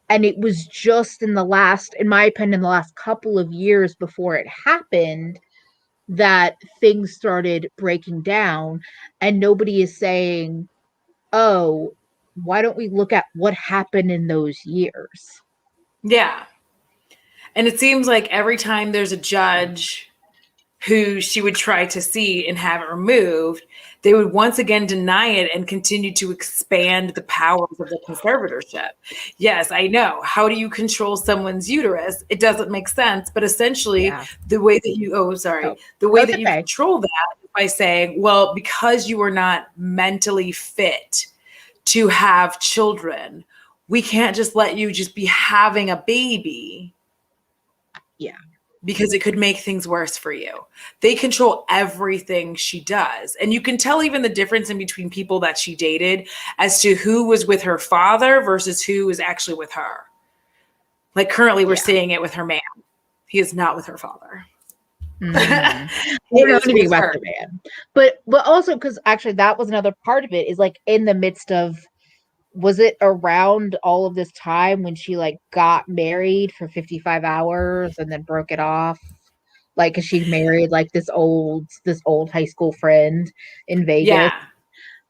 And it was just in my opinion, the last couple of years before it happened that things started breaking down, and nobody is saying, oh, why don't we look at what happened in those years? Yeah. And it seems like every time there's a judge who she would try to see and have it removed, they would once again deny it and continue to expand the powers of the conservatorship. Yes, I know. How do you control someone's uterus? It doesn't make sense. But essentially, the way that you, control that is by saying, well, because you are not mentally fit to have children, we can't just let you just be having a baby. Yeah. Because it could make things worse for you. They control everything she does. And you can tell even the difference in between people that she dated as to who was with her father versus who was actually with her. Like currently we're seeing it with her man. He is not with her father. I don't know anything about the man. But also, because actually that was another part of it, is like in the midst of, was it around all of this time when she like got married for 55 hours and then broke it off? Like, cause she married like this old high school friend in Vegas. Yeah.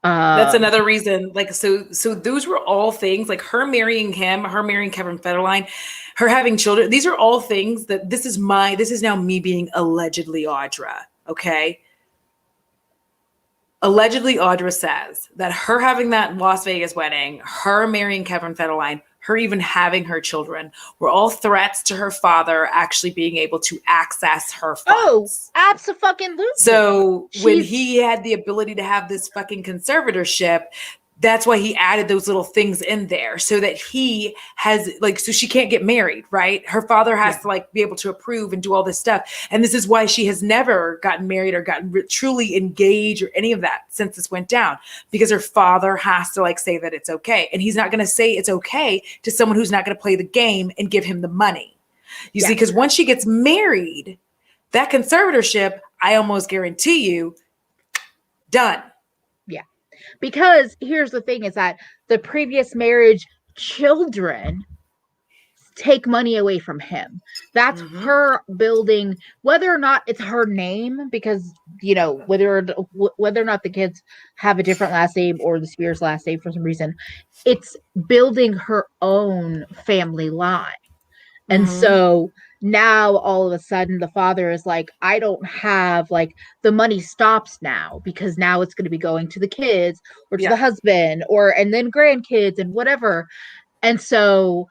That's another reason. Like, so those were all things, like her marrying him, her marrying Kevin Federline, her having children. These are all things that this is now me being allegedly Audra. Okay. Allegedly, Audra says that her having that Las Vegas wedding, her marrying Kevin Federline, her even having her children were all threats to her father actually being able to access her funds. Oh, abso-fucking-lutely. So when he had the ability to have this fucking conservatorship, that's why he added those little things in there so that he has like, so she can't get married, right? Her father has to like be able to approve and do all this stuff. And this is why she has never gotten married or gotten truly engaged or any of that since this went down, because her father has to like say that it's okay. And he's not going to say it's okay to someone who's not going to play the game and give him the money. You see, because once she gets married, that conservatorship, I almost guarantee you, done. Because here's the thing, is that the previous marriage children take money away from him. That's her building, whether or not it's her name, because, you know, whether or not the kids have a different last name or the Spears last name for some reason, it's building her own family line. And so now all of a sudden the father is like, I don't have, like, the money stops now because now it's going to be going to the kids or to the husband and then grandkids and whatever. And so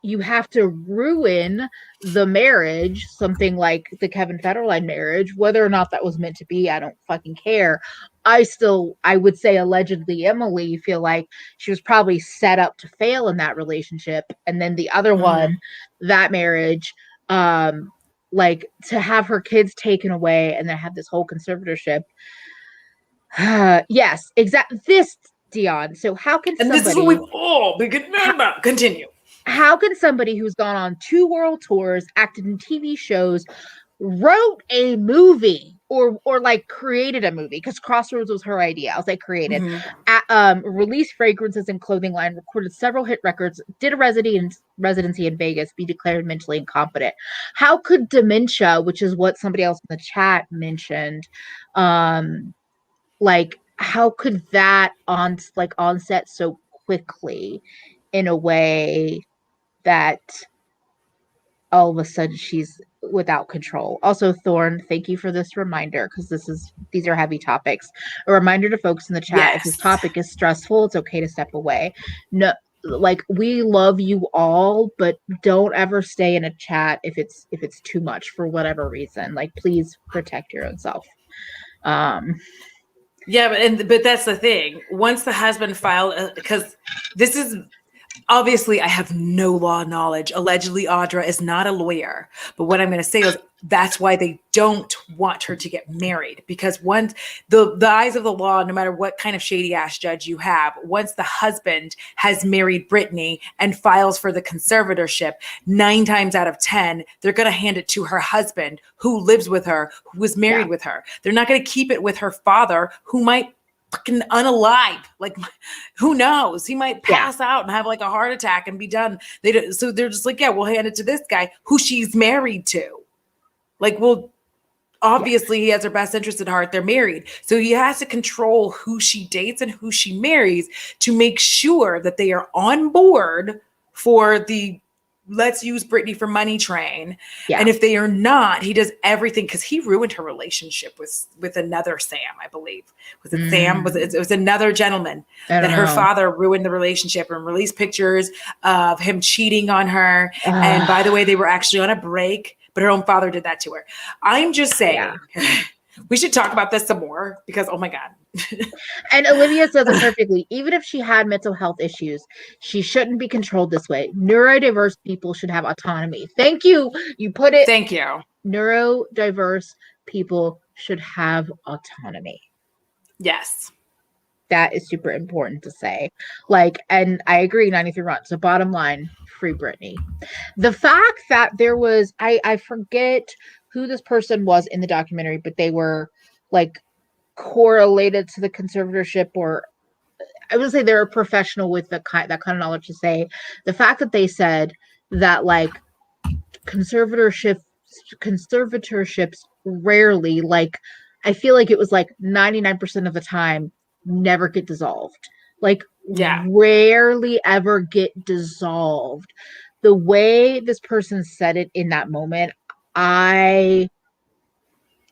you have to ruin the marriage, something like the Kevin Federline marriage, whether or not that was meant to be, I don't fucking care. I would say allegedly Emily feel like she was probably set up to fail in that relationship. And then the other one, that marriage, like to have her kids taken away and then have this whole conservatorship. Yes, exactly. This, Dion. So how can somebody... And this is what we've all been getting mad about. Continue. How can somebody who's gone on 2 world tours, acted in TV shows, wrote a movie or like created a movie, because Crossroads was her idea. I was like, created, released fragrances and clothing line, recorded several hit records, did a residency in Vegas, be declared mentally incompetent. How could dementia, which is what somebody else in the chat mentioned, like how could that onset so quickly in a way that all of a sudden she's without control? Also, Thorne, thank you for this reminder, because these are heavy topics. A reminder to folks in the chat, if this topic is stressful, it's okay to step away. No, like, we love you all, but don't ever stay in a chat if it's too much for whatever reason. Like, please protect your own self. Yeah, but that's the thing. Once the husband filed, because this is obviously, I have no law knowledge. Allegedly, Audra is not a lawyer. But what I'm going to say is that's why they don't want her to get married. Because once the eyes of the law, no matter what kind of shady ass judge you have, once the husband has married Britney and files for the conservatorship, 9 times out of 10, they're going to hand it to her husband who lives with her, who was married with her. They're not going to keep it with her father, who might fucking unalive. Like, who knows? He might pass out and have like a heart attack and be done. So they're just like, yeah, we'll hand it to this guy who she's married to. Like, well, obviously he has her best interest at heart. They're married. So he has to control who she dates and who she marries to make sure that they are on board for the let's use Britney for money train. Yeah. And if they are not, he does everything, because he ruined her relationship with another Sam, I believe. Was it Sam? It was another gentleman that her father ruined the relationship and released pictures of him cheating on her. And by the way, they were actually on a break, but her own father did that to her. I'm just saying, we should talk about this some more, because, oh my God. And Olivia says it perfectly. Even if she had mental health issues, she shouldn't be controlled this way. Neurodiverse people should have autonomy. Thank you. You put it. Thank you. Neurodiverse people should have autonomy. Yes. That is super important to say. Like, and I agree, 93 runs. So bottom line, free Britney. The fact that there was, I forget who this person was in the documentary, but they were like correlated to the conservatorship, or I would say they're a professional with that kind of knowledge, to say the fact that they said that like conservatorships rarely, like, I feel like it was like 99% of the time never get dissolved. Like, rarely ever get dissolved. The way this person said it in that moment,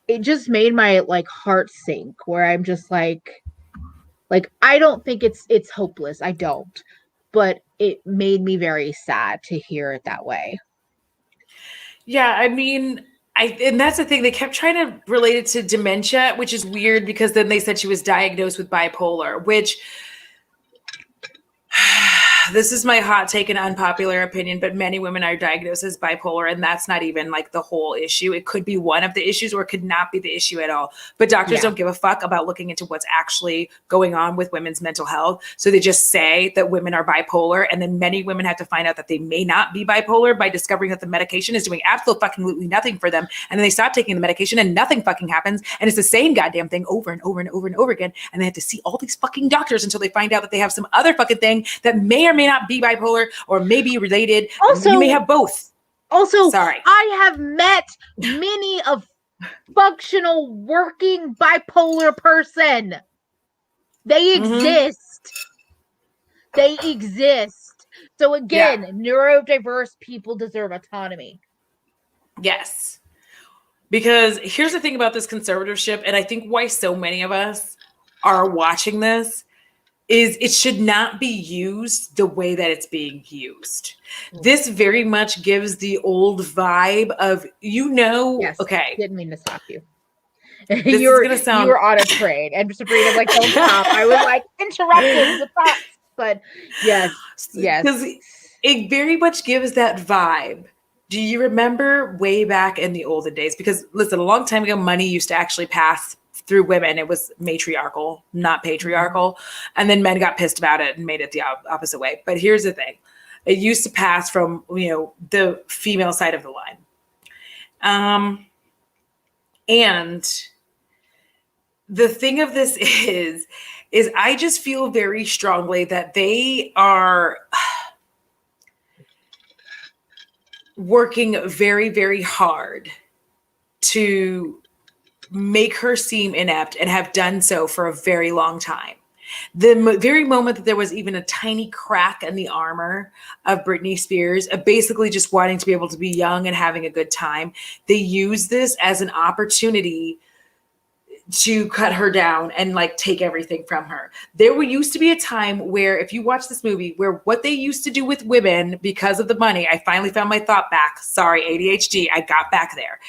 it just made my like heart sink, where I'm just like I don't think it's hopeless. I don't, but it made me very sad to hear it that way. Yeah, I mean, and that's the thing. They kept trying to relate it to dementia, which is weird, because then they said she was diagnosed with bipolar, which this is my hot take and unpopular opinion, but many women are diagnosed as bipolar, and that's not even like the whole issue. It could be one of the issues, or it could not be the issue at all. But doctors don't give a fuck about looking into what's actually going on with women's mental health. So they just say that women are bipolar, and then many women have to find out that they may not be bipolar by discovering that the medication is doing absolutely nothing for them. And then they stop taking the medication and nothing fucking happens. And it's the same goddamn thing over and over and over and over again. And they have to see all these fucking doctors until they find out that they have some other fucking thing that may or may not be bipolar or may be related. Also, you may have both. Also, sorry. I have met many a functional working bipolar person. They exist. They exist. So again, neurodiverse people deserve autonomy. Yes. Because here's the thing about this conservatorship, and I think why so many of us are watching this, is it should not be used the way that it's being used. This very much gives the old vibe of, yes, okay. Didn't mean to stop you. You were on a train, and Sabrina's like, don't stop. I was like, interrupting the thoughts. But yes. Because it very much gives that vibe. Do you remember way back in the olden days? Because listen, a long time ago, money used to actually pass through women. It was matriarchal, not patriarchal. And then men got pissed about it and made it the opposite way. But here's the thing. It used to pass from, the female side of the line. And the thing of this is I just feel very strongly that they are working very, very hard to make her seem inept and have done so for a very long time. The very moment that there was even a tiny crack in the armor of Britney Spears, basically just wanting to be able to be young and having a good time, they used this as an opportunity to cut her down and take everything from her. There used to be a time where, if you watch this movie, where what they used to do with women because of the money, I finally found my thought back. Sorry, ADHD, I got back there.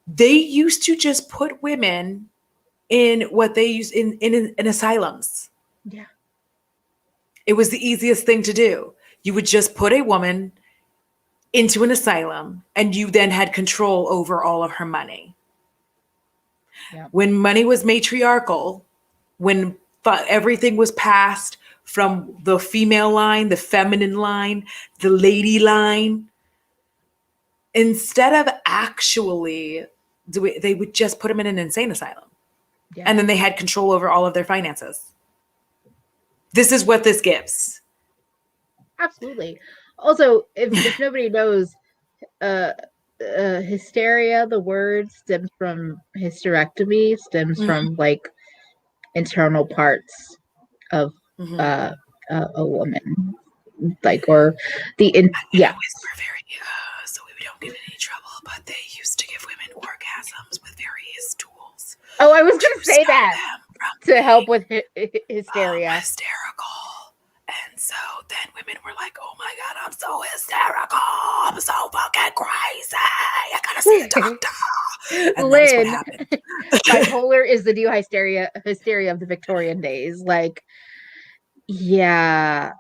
They used to just put women in what they use in asylums. Yeah. It was the easiest thing to do. You would just put a woman into an asylum and you then had control over all of her money. Yeah. When money was matriarchal, when everything was passed from the female line, the feminine line, the lady line, instead of actually, they would just put them in an insane asylum. Yeah. And then they had control over all of their finances. This is what this gives. Absolutely. Also, if nobody knows, hysteria, the word stems from hysterectomy, stems from internal parts of a woman, or the whisper very so we don't get in any trouble, but they used to give women orgasms with various tools. Oh, I was going to say that to help with hysteria. Hysterical. And so then women were like, oh my God, I'm so hysterical. I'm so fucking crazy. I gotta see a doctor. And Lynn, that's what happened. Bipolar is the new hysteria of the Victorian days. Yeah.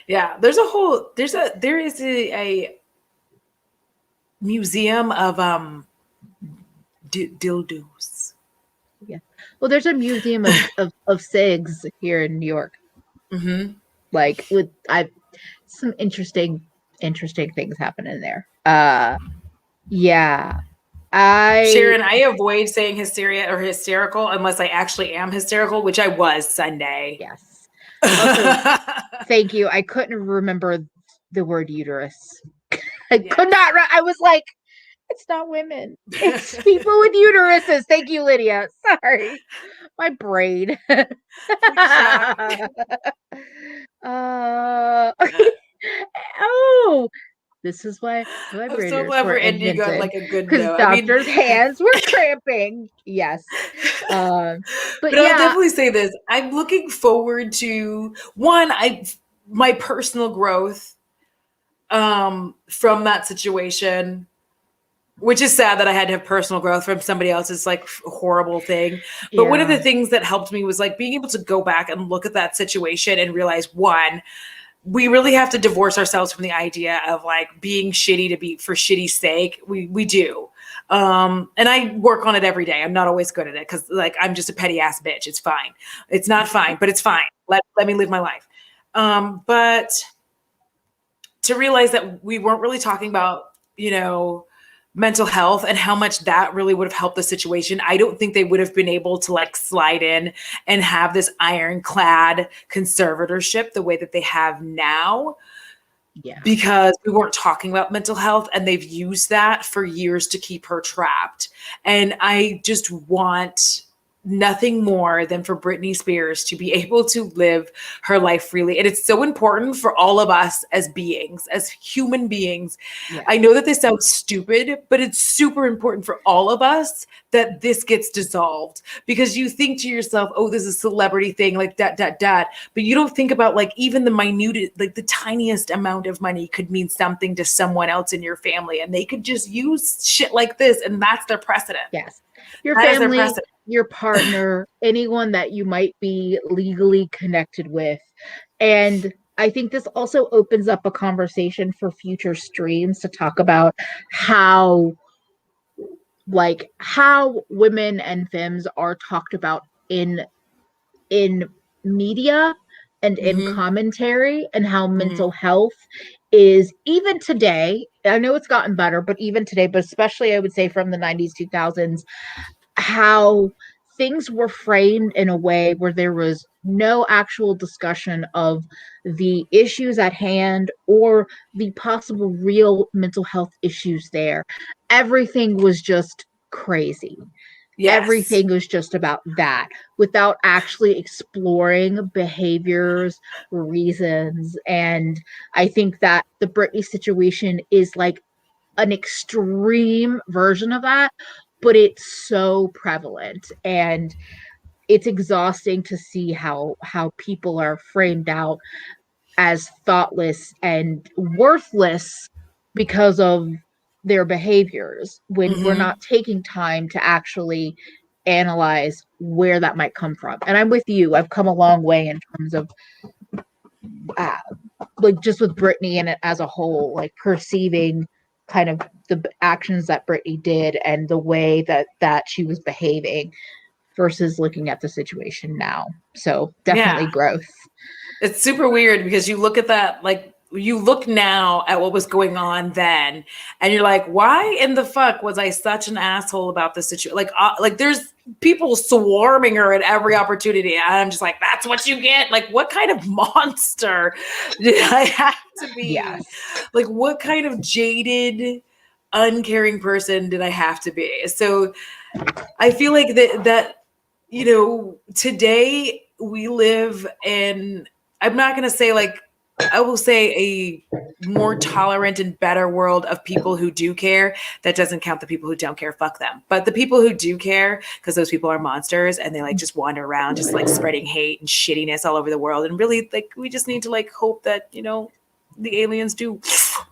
Yeah, there is a museum of dildos. Yeah. Well, there's a museum of cigs here in New York. Mm-hmm. With some interesting things happening there. Yeah. Sharon, I avoid saying hysteria or hysterical unless I actually am hysterical, which I was Sunday. Yes. Also, thank you. I couldn't remember the word uterus. Could not. I was like, it's not women. It's people with uteruses. Thank you, Lydia. Sorry. My brain. Oh, this is why vibrators I'm so glad we're ending on a good note. Doctors' hands were cramping. Yes. But I'll definitely say this. I'm looking forward to my personal growth from that situation, which is sad that I had to have personal growth from somebody else's horrible thing. But one of the things that helped me was being able to go back and look at that situation and realize, one, we really have to divorce ourselves from the idea of being shitty to be for shitty's sake. We do. And I work on it every day. I'm not always good at it because I'm just a petty ass bitch. It's fine. It's not fine, but it's fine. Let me live my life. But to realize that we weren't really talking about, mental health and how much that really would have helped the situation. I don't think they would have been able to like slide in and have this ironclad conservatorship the way that they have now. Yeah. Because we weren't talking about mental health, and they've used that for years to keep her trapped. And I just want nothing more than for Britney Spears to be able to live her life freely. And it's so important for all of us as beings, as human beings. Yeah. I know that this sounds stupid, but it's super important for all of us that this gets dissolved, because you think to yourself, oh, this is a celebrity thing, like that. But you don't think about like even the minute, like the tiniest amount of money could mean something to someone else in your family, and they could just use shit like this. And that's their precedent. Yes. Your family, your partner, anyone that you might be legally connected with. And I think this also opens up a conversation for future streams to talk about how women and femmes are talked about in media and in commentary, and how mental health is, even today, I know it's gotten better, but even today, but especially I would say from the 90s, 2000s, how things were framed in a way where there was no actual discussion of the issues at hand or the possible real mental health issues there. Everything was just crazy. Yes. Everything was just about that, without actually exploring behaviors, reasons. And I think that the Britney situation is like an extreme version of that, but it's so prevalent, and it's exhausting to see how people are framed out as thoughtless and worthless because of their behaviors, when we're not taking time to actually analyze where that might come from. And I'm with you. I've come a long way in terms of like just with Britney and it as a whole, like perceiving kind of the actions that Britney did and the way that she was behaving versus looking at the situation now. So definitely growth. It's super weird because you look at that, like you look now at what was going on then, and you're like, why in the fuck was I such an asshole about this situation? Like there's people swarming her at every opportunity. And I'm just like, that's what you get. Like, what kind of monster did I have to be? Yes. Like, what kind of jaded, uncaring person did I have to be? So I feel like that, you know, today we live in, I'm not going to say like, I will say a more tolerant and better world of people who do care. That doesn't count the people who don't care. Fuck them. But the people who do care, because those people are monsters and they like just wander around, just like spreading hate and shittiness all over the world. And really, like, we just need to like hope that, you know, the aliens do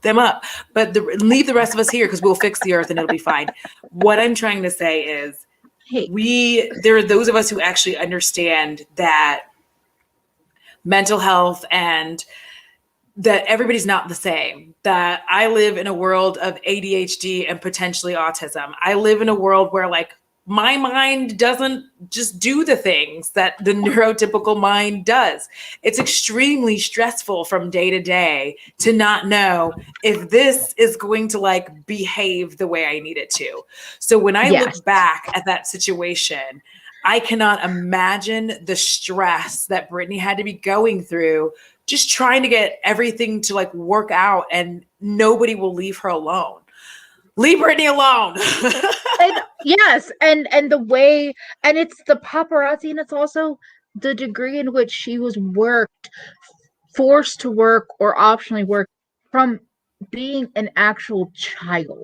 them up, but leave the rest of us here because we'll fix the earth and it'll be fine. What I'm trying to say is, there are those of us who actually understand that mental health and that everybody's not the same, that I live in a world of ADHD and potentially autism. I live in a world where like my mind doesn't just do the things that the neurotypical mind does. It's extremely stressful from day to day to not know if this is going to like behave the way I need it to. So when I look back at that situation, I cannot imagine the stress that Britney had to be going through, just trying to get everything to like work out, and nobody will leave her alone. Leave Britney alone. And yes, and the way, and it's the paparazzi, and it's also the degree in which she was forced to work or optionally work from being an actual child,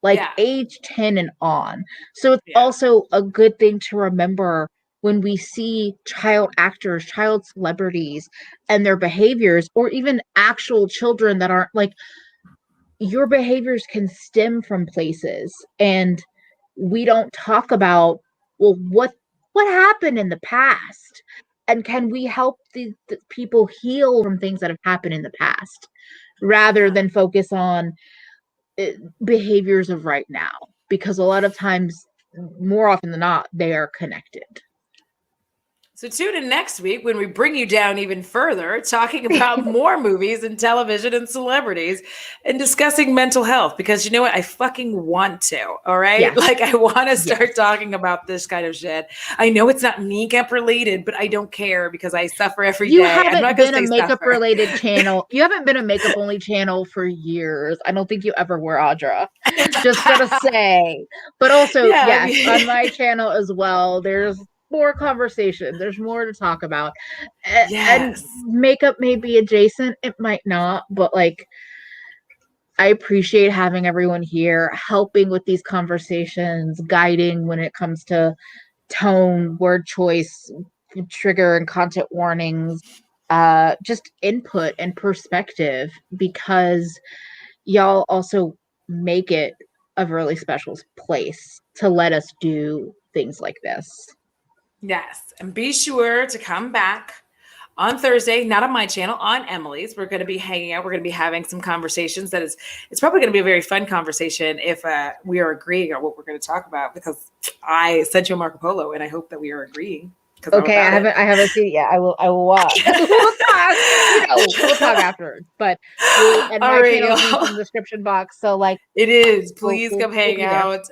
like age 10 and on. So it's also a good thing to remember when we see child actors, child celebrities, and their behaviors, or even actual children that aren't like, your behaviors can stem from places, and we don't talk about, well, what happened in the past, and can we help the people heal from things that have happened in the past, rather than focus on behaviors of right now, because a lot of times, more often than not, they are connected. So tune in next week when we bring you down even further, talking about more movies and television and celebrities and discussing mental health, because you know what? I fucking want to. All right. Yes. Like I want to start talking about this kind of shit. I know it's not makeup related, but I don't care because I suffer every You day. haven't been a makeup related channel. You haven't been a makeup only channel for years. I don't think you ever were, Audra. Just gonna say. But also, yes, on my channel as well, there's more conversation. There's more to talk about. And makeup may be adjacent. It might not, but like, I appreciate having everyone here, helping with these conversations, guiding when it comes to tone, word choice, trigger and content warnings, just input and perspective, because y'all also make it a really special place to let us do things like this. Yes. And be sure to come back on Thursday, not on my channel, on Emily's. We're going to be hanging out. We're going to be having some conversations. It's probably going to be a very fun conversation if we are agreeing on what we're going to talk about, because I sent you a Marco Polo and I hope that we are agreeing. Okay, I haven't seen it yet. I will watch. We'll talk afterwards. But and my channel is in the description box. So like it is. Please come hang out.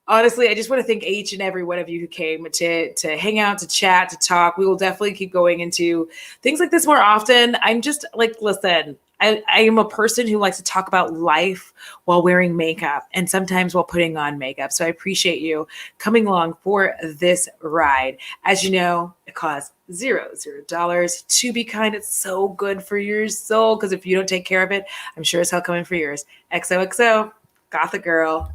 Honestly, I just want to thank each and every one of you who came to hang out, to chat, to talk. We will definitely keep going into things like this more often. I'm just like, listen, I am a person who likes to talk about life while wearing makeup and sometimes while putting on makeup. So I appreciate you coming along for this ride. As you know, it costs $0 to be kind. It's so good for your soul, because if you don't take care of it, I'm sure as hell coming for yours. XOXO, Gothic Girl.